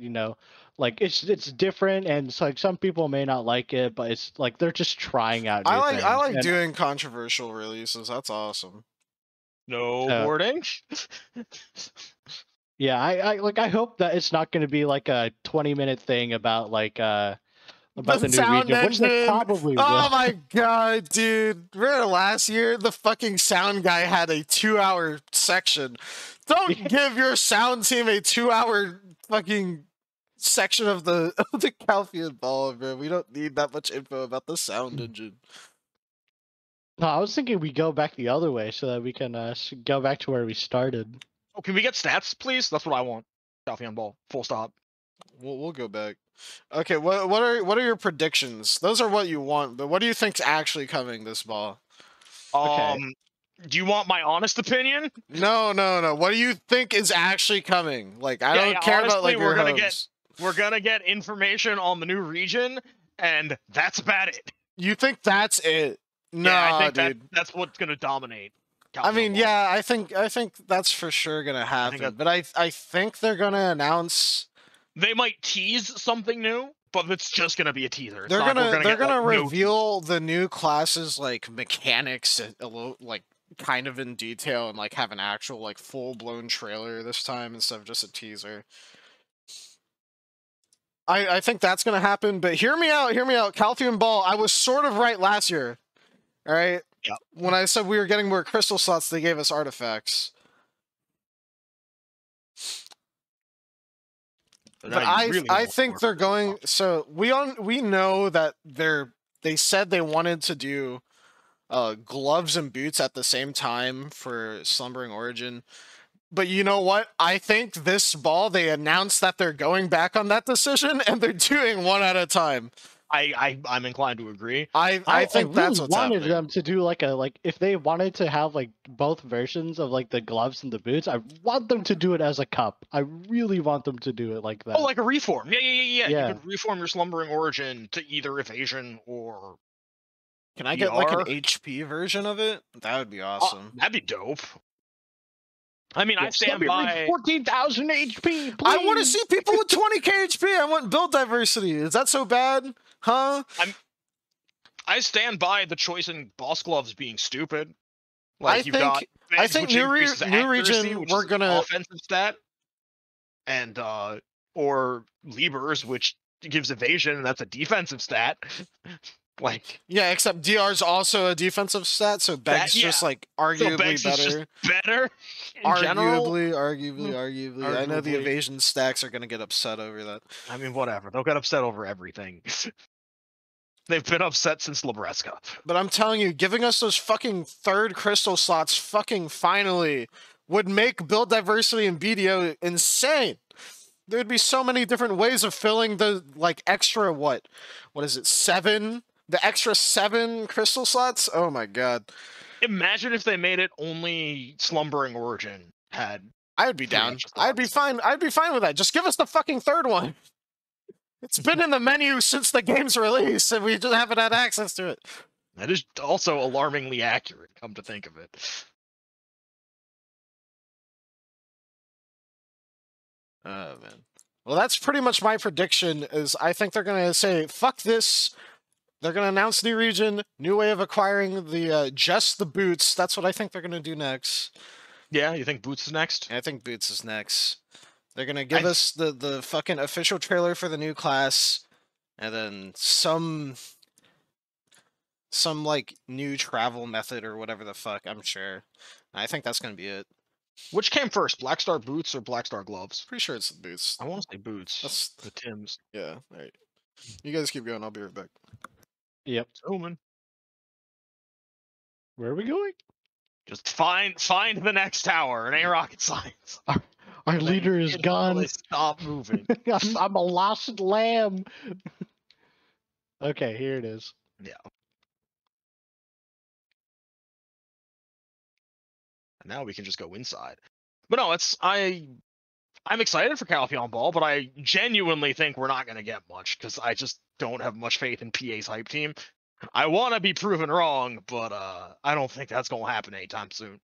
like it's different and it's like some people may not like it, but it's like they're just trying out new I things. like And doing controversial releases. That's awesome. No boarding. yeah, I hope that it's not going to be like a 20-minute thing about like about the new sound region, which they engine. probably will. Oh my god, dude! Remember last year, the fucking sound guy had a 2-hour section. Don't give your sound team a 2-hour fucking section of the CALPHEON Ball, bro. We don't need that much info about the sound engine. No, I was thinking we go back the other way so that we can go back to where we started. Oh, can we get stats, please? That's what I want. CALPHEON Ball. Full stop. We'll go back. Okay, what are your predictions? Those are what you want, but what do you think's actually coming this ball? Okay. Do you want my honest opinion? No. What do you think is actually coming? Like, I don't care about like your hopes. We're gonna get information on the new region, and that's about it. You think that's it? No, Yeah, I think dude. that's what's gonna dominate. I mean, CALPHEON Ball. yeah, I think that's for sure gonna happen. But I think they're gonna announce. They might tease something new, but it's just gonna be a teaser. They're gonna reveal the new classes like mechanics a little like kind of in detail and like have an actual like full blown trailer this time instead of just a teaser. I think that's gonna happen, but hear me out. CALPHEON Ball, I was sort of right last year. All right. Yeah. When I said we were getting more crystal slots, they gave us artifacts. But I think they're going. So we know that they said they wanted to do gloves and boots at the same time for Slumbering Origin. But you know what? I think this ball they announced that they're going back on that decision and they're doing one at a time. I'm inclined to agree. I think that's really what's wanted happening. them to do like if they wanted to have like both versions of like the gloves and the boots, I want them to do it as a cup. I really want them to do it like that. Oh, like a reform. Yeah. Yeah. You could reform your Slumbering Origin to either evasion or Can I get like an BR. HP version of it? That would be awesome. That'd be dope. I mean, I stand Let me reach by 14,000 HP, please. I want to see people with 20k HP. I want build diversity. Is that so bad? Huh? I stand by the choice in boss gloves being stupid. I Like you've got I Venge, think which increases new accuracy, region which we're is an gonna offensive stat, and or Libers, which gives evasion, and that's a defensive stat. Like yeah, except DR's also a defensive stat, so Beg's just like so arguably Bex is just better. better in general. Arguably. I know the Arguably. evasion stacks are gonna get upset over that. I mean, whatever. They'll get upset over everything. They've been upset since Labresca. But I'm telling you, giving us those fucking third crystal slots fucking finally would make build diversity in BDO insane. There'd be so many different ways of filling the like extra what is it, 7? The extra 7 crystal slots? Oh my god. Imagine if they made it only Slumbering Origin had. I would be down. I'd be fine with that. Just give us the fucking third one. It's been in the menu since the game's release, and we just haven't had access to it. That is also alarmingly accurate, come to think of it. Oh man. Well, that's pretty much my prediction. Is I think they're gonna say fuck this. They're gonna announce new region, new way of acquiring the just the boots. That's what I think they're gonna do next. Yeah, you think Boots is next? I think Boots is next. They're gonna give us the fucking official trailer for the new class, and then some like new travel method or whatever the fuck. I'm sure. I think that's gonna be it. Which came first, Black Star Boots or Black Star Gloves? Pretty sure it's the boots. I want to say Boots. That's the Tims. Yeah. All right. You guys keep going. I'll be right back. Yep. Omen. Where are we going? Just find the next tower. It ain't rocket science. Our leader is gone. Stop moving. I'm a lost lamb. Okay, here it is. Yeah. And now we can just go inside. But no, I'm excited for CALPHEON Ball, but I genuinely think we're not going to get much because I just don't have much faith in PA's hype team. I want to be proven wrong, but I don't think that's going to happen anytime soon.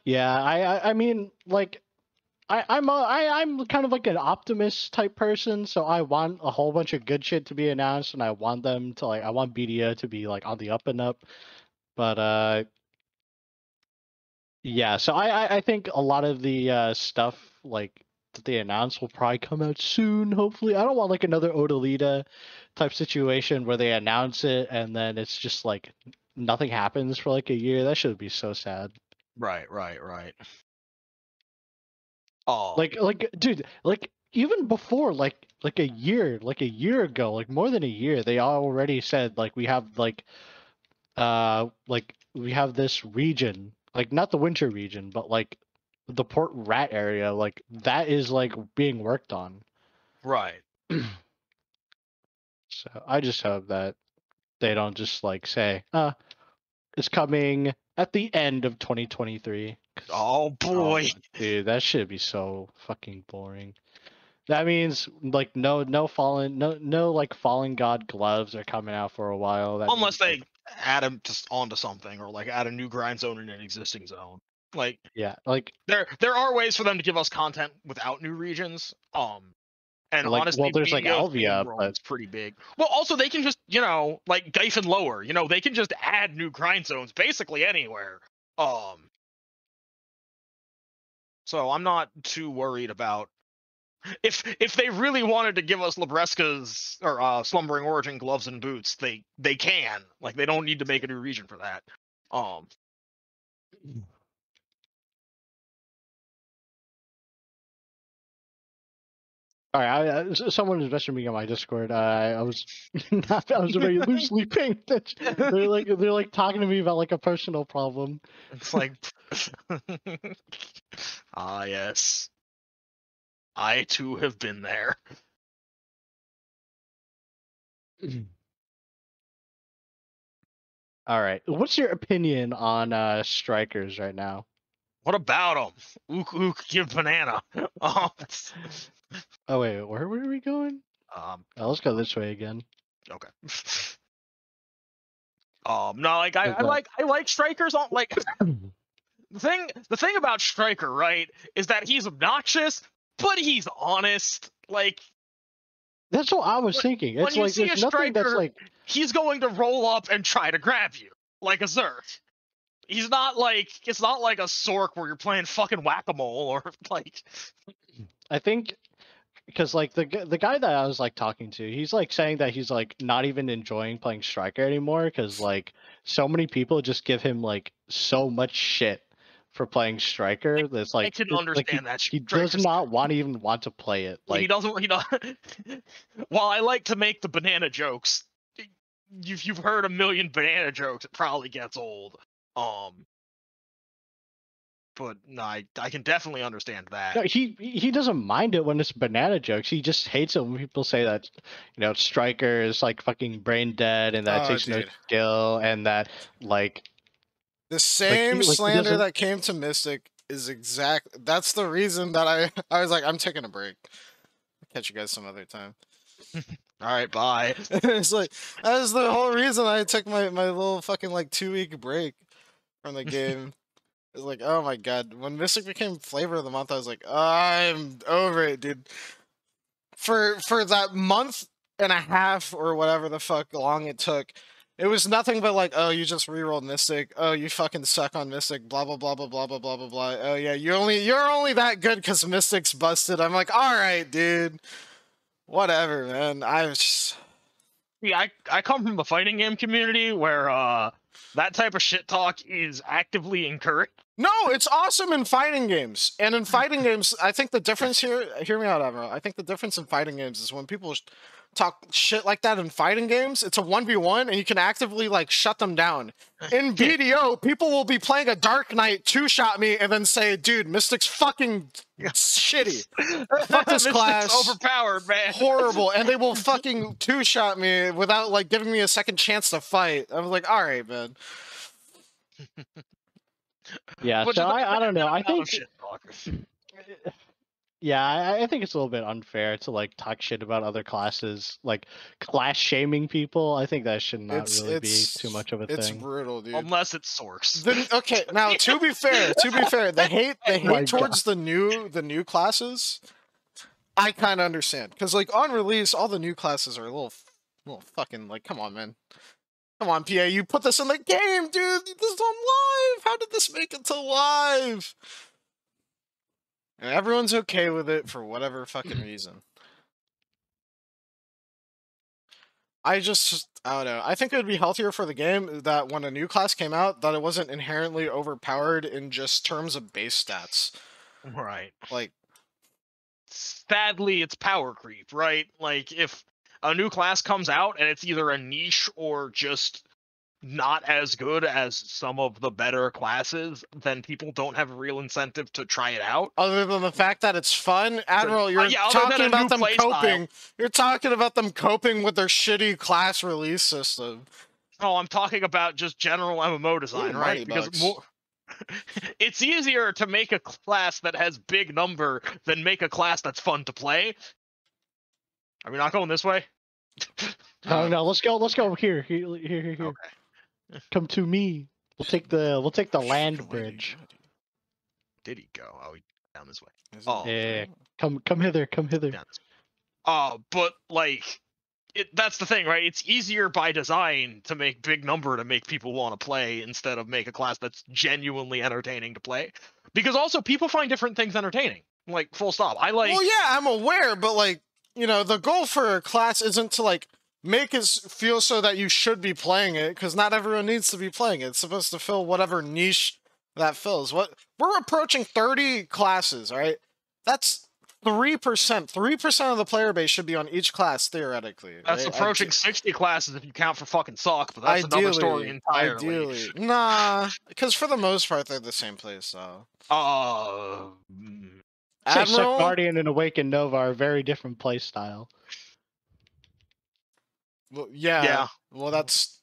Yeah, I mean, like, I'm kind of like an optimist type person, so I want a whole bunch of good shit to be announced, and I want them to I want BDO to be like on the up and up, but yeah. So I think a lot of the stuff like that they announced will probably come out soon. Hopefully, I don't want like another Odalita type situation where they announce it and then it's just like nothing happens for like a year. That should be so sad. Right. Oh, like dude, like even before like a year ago, like more than a year, they already said like we have like we have this region, like not the winter region, but like the Port Rat area, like that is like being worked on. Right. So I just hope that they don't just like say, it's coming at the end of 2023. Oh boy, dude, that should be so fucking boring. That means like no like Fallen God gloves are coming out for a while. That unless means, they add them just onto something or like add a new grind zone in an existing zone. Like yeah, like there are ways for them to give us content without new regions. And like, honestly, well, there's like Alvia, but it's pretty big. Well, also they can just like Gyfe Lower, they can just add new grind zones basically anywhere. So I'm not too worried about if they really wanted to give us Labresca's or Slumbering Origin gloves and boots, they can. Like they don't need to make a new region for that. All right, someone is messaging me on my Discord. I was I was very loosely paying attention. They're like talking to me about like a personal problem. It's like, yes, I too have been there. All right. What's your opinion on strikers right now? What about them? Ook ook, give banana. um, Oh wait, where were we going? Oh, let's go this way again. Okay. No, like I like strikers on like the thing about Striker, right, is that he's obnoxious, but he's honest. Like That's what I was thinking. It's you like see there's a nothing that's striker, like he's going to roll up and try to grab you like a Zerg. He's not like it's not like a Sork where you're playing fucking whack-a-mole or like. I think because like the guy that I was like talking to, he's like saying that he's like not even enjoying playing striker anymore because like so many people just give him like so much shit for playing striker. That's like I can like understand that. he does not even want to play it. Like he doesn't. While I like to make the banana jokes, you've heard a million banana jokes. It probably gets old. But no, I can definitely understand that. no, he doesn't mind it when it's banana jokes. He just hates it when people say that, striker is like fucking brain dead and that it takes no skill and that like the same slander that came to Mystic is that's the reason that I was like, I'm taking a break. I'll catch you guys some other time. All right, bye. It's like that is the whole reason I took my little fucking like 2-week break from the game. It's like, oh my god, when Mystic became flavor of the month, I was like, I'm over it, dude. For that month and a half or whatever the fuck long it took, it was nothing but like, oh, you just rerolled Mystic. Oh, you fucking suck on Mystic. Blah blah blah blah blah blah blah blah blah. Oh yeah, you're only that good because Mystic's busted. I'm like, all right, dude. Whatever, man. Yeah, I come from the fighting game community where that type of shit talk is actively encouraged. No, it's awesome in fighting games. And in fighting games, I think the difference here, hear me out, Admiral. I think the difference in fighting games is when people talk shit like that in fighting games, it's a 1v1 and you can actively like shut them down. In BDO, people will be playing a Dark Knight 2-shot me and then say, dude, Mystic's fucking shitty. Fuck this class. Overpowered, man. Horrible. And they will fucking 2-shot me without like giving me a second chance to fight. I was like, all right, man. Yeah, so I don't know. I think yeah, I think it's a little bit unfair to like talk shit about other classes, like class shaming people. I think that should not really be too much of a thing. It's brutal, dude. Unless it's Source. Okay, now to be fair, the hate towards the new classes, I kind of understand because like on release, all the new classes are a little fucking like, come on, man. Come on, PA, you put this in the game, dude! This is on live! How did this make it to live? And everyone's okay with it for whatever fucking reason. I don't know. I think it would be healthier for the game that when a new class came out, that it wasn't inherently overpowered in just terms of base stats. Right. Like, sadly, it's power creep, right? Like, if a new class comes out and it's either a niche or just not as good as some of the better classes, then people don't have a real incentive to try it out. Other than the fact that it's fun, Admiral, you're talking about them coping. You're talking about them coping with their shitty class release system. Oh, I'm talking about just general MMO design, right? Because it's easier to make a class that has big number than make a class that's fun to play. Are we not going this way? Oh no, let's go here. Here. Okay. Come to me. We'll take the land bridge. Did he go? Oh, he down this way. Oh, yeah. Come hither. But like, that's the thing, right? It's easier by design to make big number to make people want to play instead of make a class that's genuinely entertaining to play. Because also people find different things entertaining. Like, full stop. Well, yeah, I'm aware, but like, the goal for a class isn't to like make it feel so that you should be playing it, because not everyone needs to be playing it. It's supposed to fill whatever niche that fills. We're approaching 30 classes, right? That's 3%. 3% of the player base should be on each class, theoretically. That's right? Approaching 60 classes if you count for fucking Sock, but that's another story entirely. Ideally. Nah, because for the most part, they're the same play style. Admiral, Guardian and Awakened Nova are a very different play style. Well, yeah. Well, that's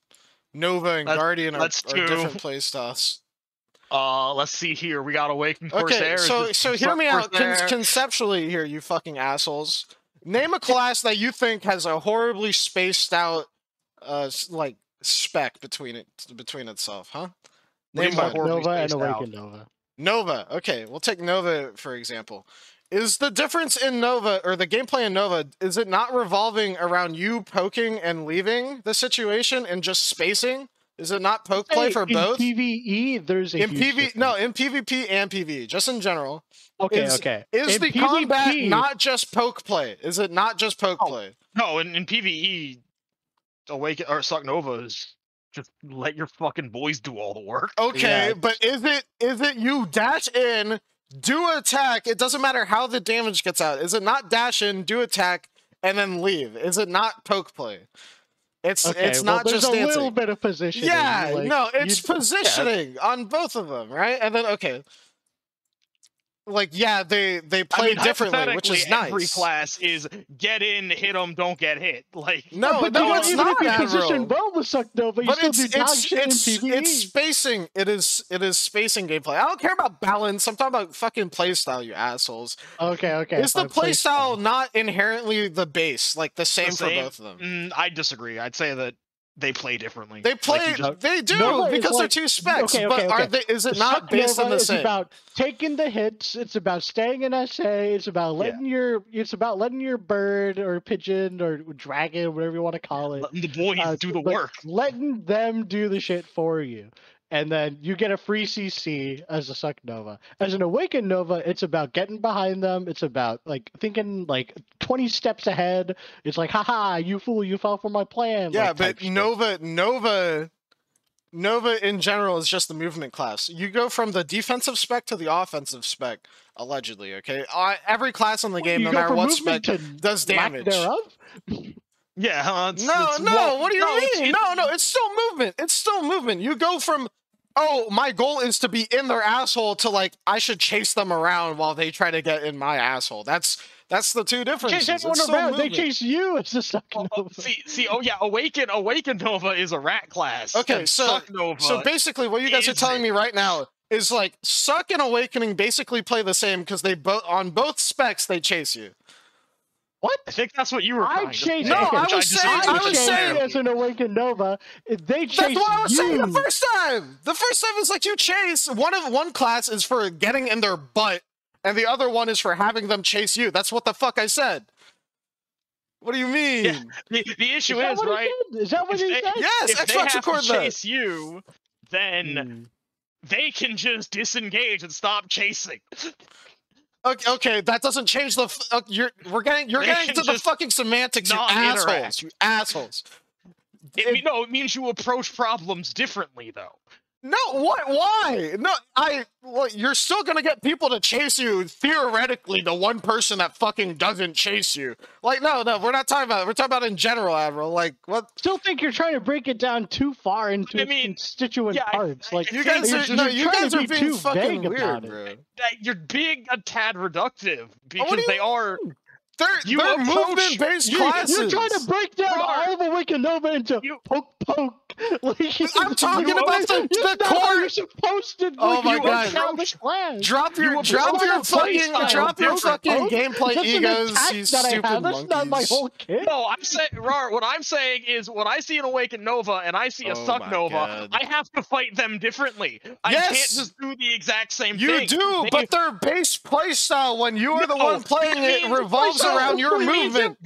Nova and Guardian are different playstyles. Let's see here. We got Awaken Corsair. Okay, so hear me out conceptually here, you fucking assholes. Name a class that you think has a horribly spaced out, like spec between itself, huh? Name one. Nova and Awaken Nova. Nova. Okay, we'll take Nova for example. Is the difference in Nova, or the gameplay in Nova, is it not revolving around you poking and leaving the situation and just spacing? Is it not poke play for both? In PvE, there's a in PvP and PvE, just in general. Okay, Is the combat not just poke play? Is it not just poke play? No, in PvE, Awaken or Suck Nova is just let your fucking boys do all the work. Okay, but is it you dash in, do attack? It doesn't matter how the damage gets out. Is it not dash in, do attack, and then leave? Is it not poke play? It's not just dancing. There's a little bit of positioning. Yeah, like, no, it's positioning on both of them, right? And then like they play differently, which is nice. Every class is get in, hit them, don't get hit. Like no, it's not. If you position well with Suck Nova, you still do dog shit in PvE. It's spacing. It is spacing gameplay. I don't care about balance. I'm talking about fucking playstyle, you assholes. Okay. Is the playstyle not inherently the base, like the same for both of them? I disagree. I'd say that they play differently. They play. They do because they're two specs. But is it not based on the same? It's about taking the hits. It's about staying in SA. It's about letting your bird or pigeon or dragon, whatever you want to call it, letting the boys do the work. Letting them do the shit for you. And then you get a free CC as a Suck Nova. As an Awaken Nova, it's about getting behind them. It's about like thinking like 20 steps ahead. It's like, haha, you fool, you fell for my plan. Yeah, like, but Nova in general is just the movement class. You go from the defensive spec to the offensive spec, allegedly, okay? Every class in the game, no matter what spec, does damage. Yeah. No, what do you mean? No, it's still movement. It's still movement. You go from, oh, my goal is to be in their asshole to like, I should chase them around while they try to get in my asshole. That's the two differences. Chase everyone around. They chase you. It's just Suck Nova. Awaken Nova is a rat class. Okay, so basically what you guys are telling me right now is like Suck and Awakening basically play the same because they on both specs they chase you. What? I think that's what you were trying to say. No, I was saying as an Awakened Nova, they chase you. That's what I was saying the first time. The first time is like you chase. One class is for getting in their butt, and the other one is for having them chase you. That's what the fuck I said. What do you mean? Yeah, the issue is right? Is that what he said? Yes, if they have to chase that. you, then they can just disengage and stop chasing. Okay, that doesn't change the. You're getting to the fucking semantics, you assholes. You assholes. It means you approach problems differently, though. No, what? Why? No, you're still gonna get people to chase you. Theoretically, the one person that fucking doesn't chase you. Like, no, we're not talking about it. We're talking about in general, Admiral. Like, what? Still think you're trying to break it down too far into constituent parts. Like, you guys are being fucking weird, bro. You're being a tad reductive because they are. They're movement-based classes. You're trying to break down all of Awaken Nova into poke. Like, I'm talking about the core. You're supposed to. Oh my god! Drop your fucking gameplay egos, you stupid monkeys. That's not my whole kit. No, I'm saying, what I'm saying is, when I see an Awaken Nova and I see a Suck Nova, I have to fight them differently. I can't just do the exact same thing. You do, but their base playstyle, when you are the one playing it, revolves around your movement.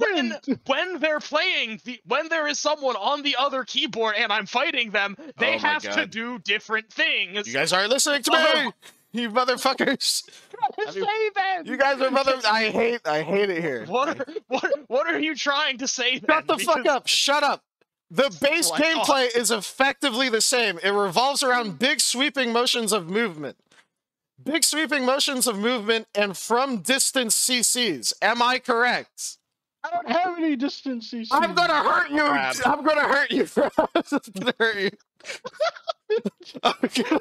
When they're playing, when there is someone on the other keyboard and I'm fighting them, they have to do different things. You guys aren't listening to me, you motherfuckers. You guys are I hate it here. What are you trying to say? Shut the fuck up. Shut up. The base gameplay is effectively the same. It revolves around big sweeping motions of movement. Big sweeping motions of movement and from distance CCs. Am I correct? I don't have any distance CCs. I'm gonna hurt you. I'm gonna hurt you. I'm gonna hurt you.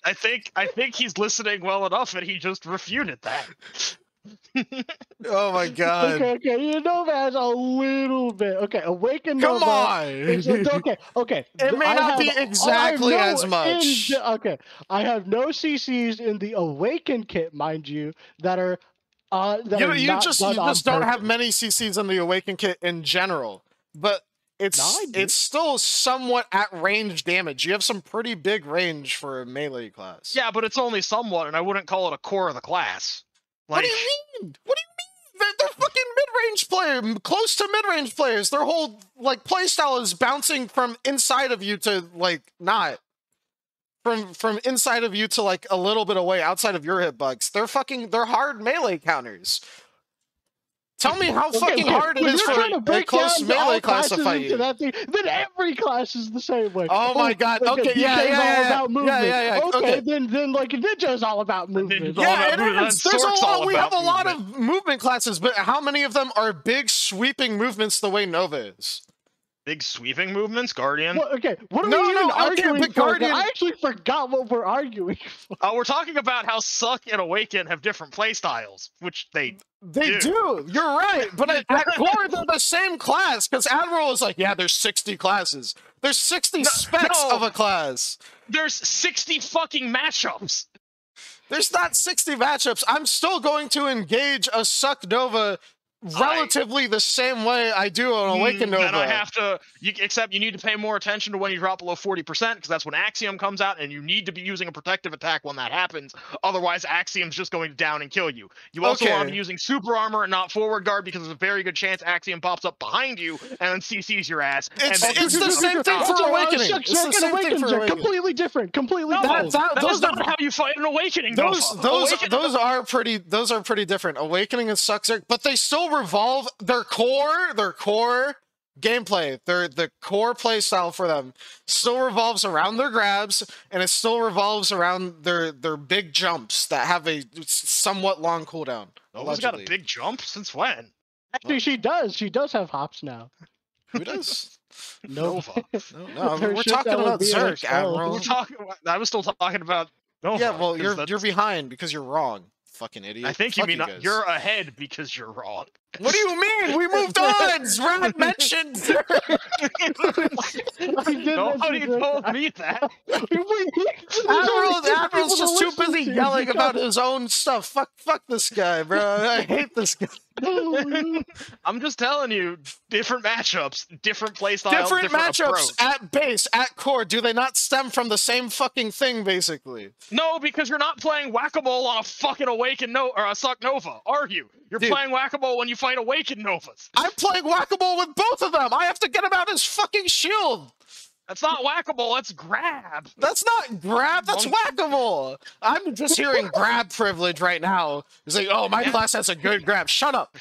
I think he's listening well enough, and he just refuted that. Oh my god. Okay. Nova has a little bit. Okay, Awaken Come Nova. on. Okay. It may not be exactly as much. Okay, I have no CCs in the Awaken kit, mind you, that are You just don't have many CCs in the Awaken kit in general, but it's still somewhat at range damage. You have some pretty big range for a melee class. Yeah, but it's only somewhat, and I wouldn't call it a core of the class. Like, what do you mean? What do you mean? They're fucking mid-range players, close to mid-range players. Their whole like playstyle is bouncing from inside of you to like not. From inside of you to like a little bit away outside of your hitbox. They're hard melee counters. Tell me how fucking hard it is for a close melee class to fight you. Then every class is the same way. Oh my god. Okay, yeah. Okay, then like Ninja is all about movement. Yeah, it is. We have a lot of movement classes, but how many of them are big sweeping movements the way Nova is? Big sweeping movements, Guardian. What are we even arguing for? Guardian... I actually forgot what we're arguing for. We're talking about how Suck and Awaken have different playstyles, which they do. You're right, but at core they're the same class. Because Admiral is like, yeah, there's 60 classes. There's 60 specs of a class. There's 60 fucking matchups. There's not 60 matchups. I'm still going to engage a Suck Nova relatively the same way I do on Awaken Nova. And I have to, except you need to pay more attention to when you drop below 40%, because that's when Axiom comes out, and you need to be using a protective attack when that happens. Otherwise, Axiom's just going to down and kill you. You also want to be using super armor and not forward guard, because there's a very good chance Axiom pops up behind you and then CCs your ass. It's the same thing for Awakening. It's the same thing for Awakening. Completely different. Completely different. That's not how you fight an Awakening. Those are pretty different. Awakening and Suck, but they still revolve their core gameplay, the core play style for them still revolves around their grabs, and it still revolves around their big jumps that have a somewhat long cooldown. Nova's got a big jump? Since when? Actually, she does have hops now. Who does? Nova. No, we're talking about Zerk, Admiral. I was still talking about Nova. Yeah, well, you're behind because you're wrong. Fucking idiot. I think you mean you're ahead because you're wrong. What do you mean? We moved on! Brad mentioned Nobody told me that. Admiral's just too busy yelling about his own stuff. Fuck this guy, bro. I hate this guy. I'm just telling you, different matchups, different playstyle, different matchups approach. At base, at core. Do they not stem from the same fucking thing, basically? No, because you're not playing Whack-A-Mole on a fucking Awaken or a Suck Nova, are you? You're playing Whack-A-Mole when you fight Awaken Novas. I'm playing Whack-A-Mole with both of them. I have to get him out his fucking shield. That's not Whack-A-Mole, that's grab. That's not grab, that's Whack-A-Mole. I'm just hearing grab privilege right now. It's like, oh, my class has a good grab. Shut up.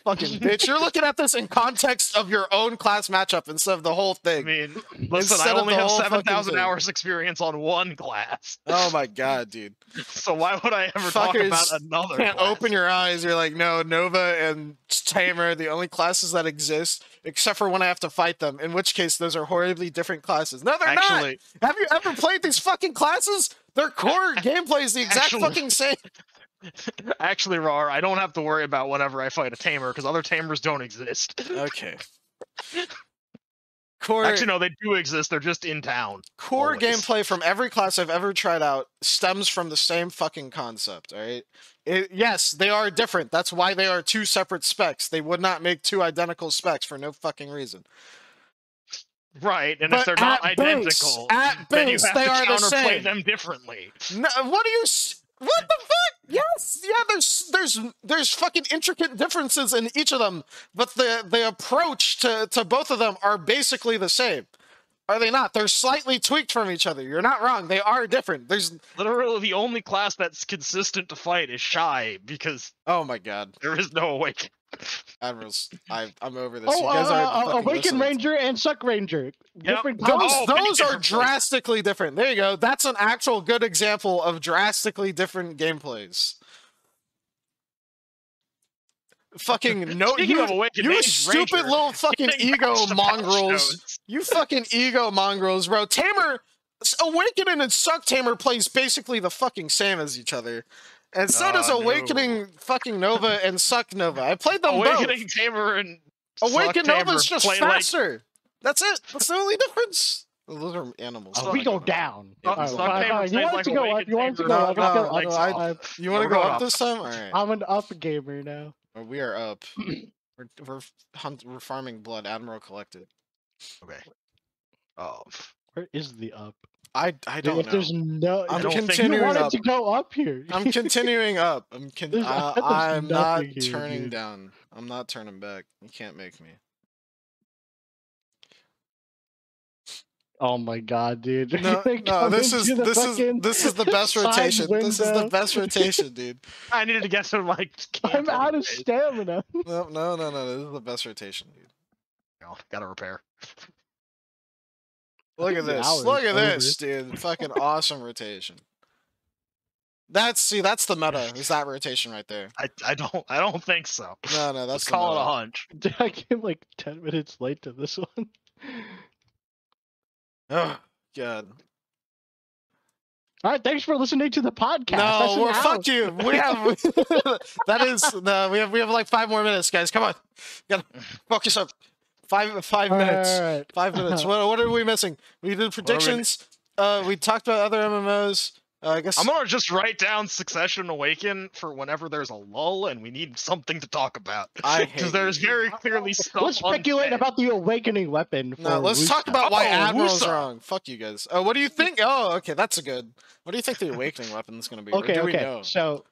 Fucking bitch. You're looking at this in context of your own class matchup instead of the whole thing. I mean, listen, I only have 7,000 hours experience on one class. Oh my god, dude. So why would I ever talk about another Can't class? open your eyes. You're like, no, Nova and Tamer are the only classes that exist, except for when I have to fight them, in which case those are horribly different classes. No, they're not! Have you ever played these fucking classes? Their core gameplay is the exact fucking same. Actually, Rar, I don't have to worry about whenever I fight a Tamer, because other Tamers don't exist. Okay. Actually, no, they do exist. They're just in town. Core gameplay from every class I've ever tried out stems from the same fucking concept, alright? Yes, they are different. That's why they are two separate specs. They would not make two identical specs for no fucking reason. Right, and if they're not identical, then you have to counterplay them differently. No, what the fuck? Yes, yeah. There's fucking intricate differences in each of them, but the approach to both of them are basically the same. Are they not? They're slightly tweaked from each other. You're not wrong. They are different. There's literally the only class that's consistent to fight is Shy, because oh my god, there is no Awaken. Admirals, I'm over this. You guys are Awaken Ranger and Suck Ranger. Different. Those are drastically different. There you go. That's an actual good example of drastically different gameplays. Fucking no, you stupid little fucking ego mongrels. You fucking ego mongrels, bro. Tamer, Awakening and Suck Tamer plays basically the fucking same as each other. And so does Awakening No. fucking Nova and Suck Nova. I played them Awakening both. Tamer and Awaken Suck Nova's Tamer just play faster. That's it. That's the only difference. Those are animals. We go down. Suck All Tamer right, plays you want like to go up? Awakened You want to Tamer. go No, up? Let's go no, up. no, you want to We're go going up up. this time? All right. I'm an up gamer now. We are up. We're farming blood. Admiral collected. Okay. Oh. Where is the up? I don't If know. there's no, I'm don't think- continuing you wanted up. to go up here. I'm continuing up. There's I'm not nothing here, turning dude. down. I'm not turning back. You can't make me. Oh my god, dude! No, They no. come This is into the fucking this is the best side rotation. This is the window. best rotation, dude. I needed to get some like. I'm out of phase. stamina. No. This is the best rotation, dude. Oh, gotta repair. Look at The this. hour Look is at this, dude. Fucking awesome rotation. That's the meta. Is that rotation right there? I don't think so. No, that's Let's the call it meta. a hunch. Dude, I came like 10 minutes late to this one. Oh god. All right, thanks for listening to the podcast. That's No, an fuck hour. you. We have that is no. We have like 5 more minutes, guys. Come on, gotta focus up. Five minutes. All right. 5 minutes. What are we missing? We did predictions. We talked about other MMOs. I guess I'm gonna just write down Succession Awaken for whenever there's a lull and we need something to talk about. I hate Because there's you. very clearly stuff. Let's speculate unsaid. about the awakening weapon. No, for let's talk Wusa. about why Oh, Admiral's Wusa. wrong. Fuck you guys. What do you think? Oh, okay, that's a good. What do you think the awakening weapon is going to be? Or Okay, do we okay. know? So,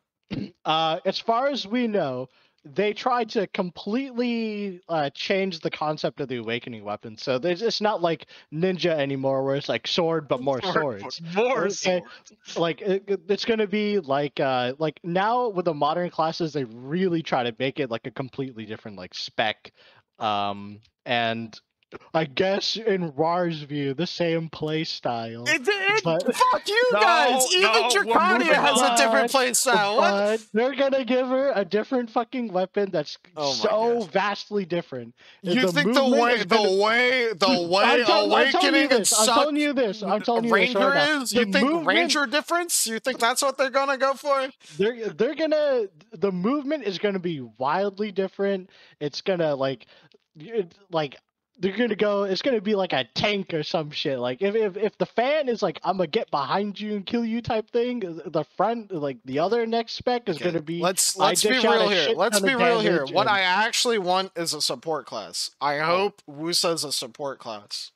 as far as we know, they tried to completely change the concept of the awakening weapon. So it's not like ninja anymore, where it's like sword but more swords. More Okay. swords. Like it's gonna be like now with the modern classes, they really try to make it like a completely different like spec, and I guess in Rar's view, the same play style. But- Fuck you No, guys! Even no, we're Draconia moving has a different play style. What? But they're gonna give her a different fucking weapon that's Oh my so gosh. vastly different. You think the movement way is gonna- Awakening and I'm telling you this. I'm telling you this Ranger right now. is? You The think movement- Ranger difference? You think that's what they're gonna go for? They're gonna the movement is gonna be wildly different. It's gonna they're gonna go. It's gonna be like a tank or some shit. Like if the fan is like I'm gonna get behind you and kill you type thing, the front like the other next spec is Okay, gonna be. Let's I be dish out real a here. shit Let's ton be of real here. damage What and- I actually want is a support class. I hope Wusa is a support class.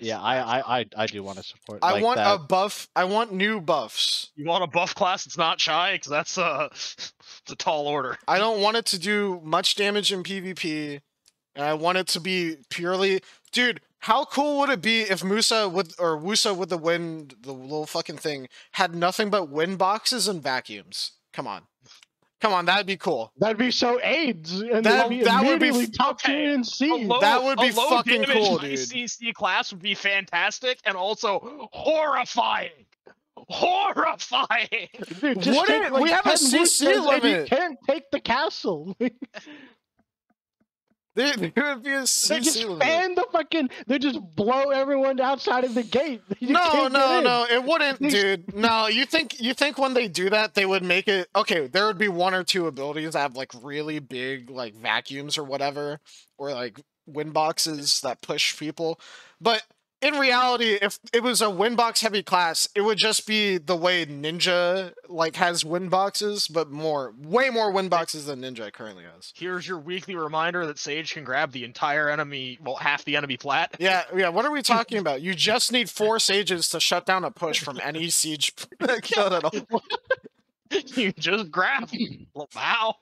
Yeah, I do want to support. I like want that. a buff. I want new buffs. You want a buff class that's not shy? Because that's it's a tall order. I don't want it to do much damage in PvP, and I want it to be purely. Dude, how cool would it be if Wusa with the wind, the little fucking thing, had nothing but wind boxes and vacuums? Come on, that'd be cool. That'd be so AIDS, and That- that'd be that would be immediately top okay. tier in C. That would be a low fucking damage cool, dude. ICC class would be fantastic and also horrifying. Horrifying. Dude, just Wouldn't- take, like, we have a 10 CC boosters and you limit. can't take the castle. There would be a They CC just limit. fan the fucking. They just blow everyone outside of the gate. You No, can't get in. no, it wouldn't, These- dude. No, you think when they do that, they would make it okay? There would be 1 or 2 abilities that have like really big like vacuums or whatever, or like wind boxes that push people. But in reality, if it was a wind box heavy class, it would just be the way Ninja like has wind boxes, but way more wind boxes than Ninja currently has. Here's your weekly reminder that Sage can grab the entire enemy, well, half the enemy plat. Yeah. What are we talking about? You just need 4 sages to shut down a push from any siege kill at all. You just grab them. Wow.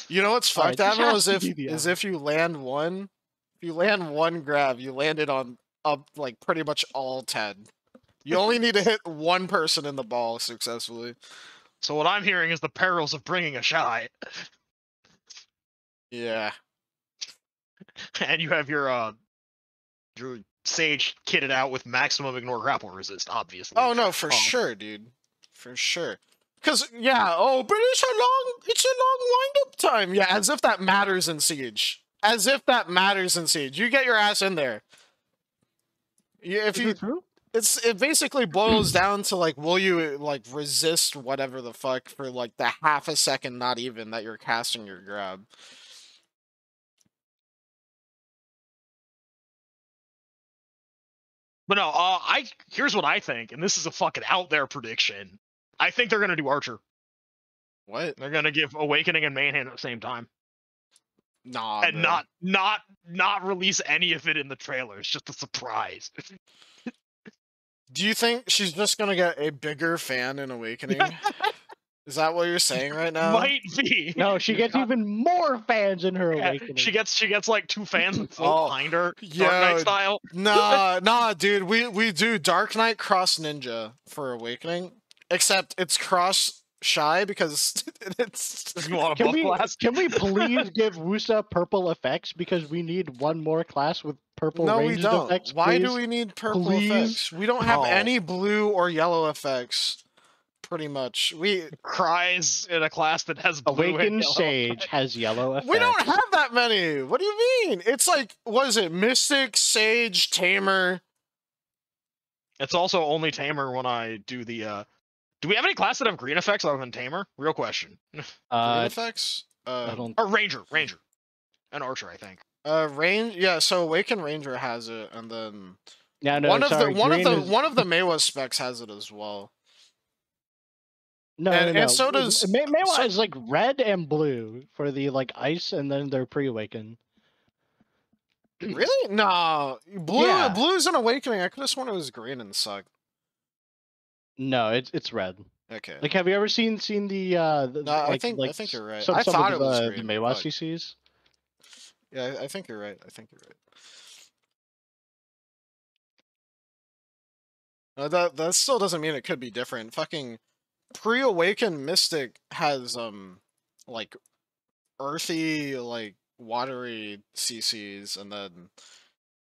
You know what's Alright, fucked, this Admiral? has Is to be the if you land one, if you land one grab, you land it on like pretty much all 10. You only need to hit 1 person in the ball successfully. So what I'm hearing is the perils of bringing a shy, Yeah. and you have your Sage kitted out with maximum ignore grapple resist, obviously. Oh no, for sure, dude. For sure. Cause yeah, but it's a long wind-up time. Yeah, as if that matters in Siege. As if that matters in Siege. You get your ass in there. If Is you it true? it basically boils down to like, will you like resist whatever the fuck for like the half a second, not even, that you're casting your grab. But no, here's what I think, and this is a fucking out there prediction. I think they're gonna do Archer. What? They're gonna give Awakening and Manhunt at the same time. Nah, and bro. not release any of it in the trailer. It's just a surprise. Do you think she's just gonna get a bigger fan in Awakening? Is that what you're saying right now? Might be. No, she gets even more fans in her Awakening. She gets like 2 fans that float behind her, yeah, Dark Knight style. Nah, dude. We do Dark Knight cross Ninja for Awakening, except it's cross Shy because it's. Can we please give Wusa purple effects, because we need one more class with purple ranged effects? Why please? do we need purple effects? We don't have any blue or yellow effects. Pretty much, we Cries in a class that has blue Awakened and Sage has yellow effects. We don't have that many. What do you mean? It's like, what is it? Mystic, Sage, Tamer. It's also only Tamer when I do the. Do we have any class that have green effects other than Tamer? Real question. Green effects? Or Ranger, and Archer, I think. Range. Yeah. So Awakened Ranger has it, and then one of the Meiwa specs has it as well. No, and so does Meiwa is like red and blue for the like ice, and then they're pre-awakened. Really? No, blue's an Awakening. I could have sworn it was green and sucked. No, it's red. Okay. Like, have you ever seen the? No, like, I think you're right. I thought it was green. The Meiwa CCs. Yeah, I think you're right. That still doesn't mean it could be different. Fucking pre-awakened Mystic has like earthy, like watery CCs, and then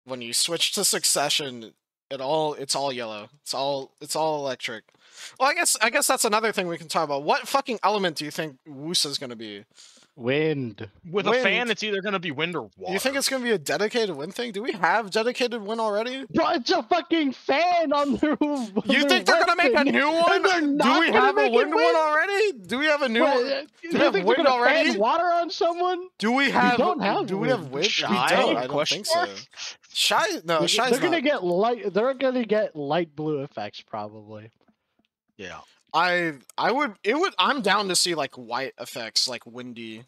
when you switch to Succession, it's all yellow. It's all electric. Well, I guess that's another thing we can talk about. What fucking element do you think Wusa's gonna be? Wind. With a fan, it's either gonna be wind or water. You think it's gonna be a dedicated wind thing? Do we have dedicated wind already? Bro, it's a fucking fan on their. You think they're gonna make a new one? Do we have a wind one already? Do we have a new one? Do we have wind already? Water on someone? Do we have? We don't have. Do we have wind? Shy? We don't. I don't think so. Shy? No, Shy's They're gonna get light. They're gonna get light blue effects probably. Yeah. I'm down to see like white effects, like windy.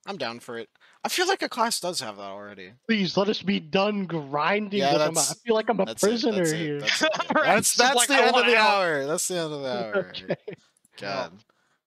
I'm down for it. I feel like a class does have that already. Please let us be done grinding them. I feel like I'm a prisoner here. That's the end of the hour. That's the end of the hour. Okay. God.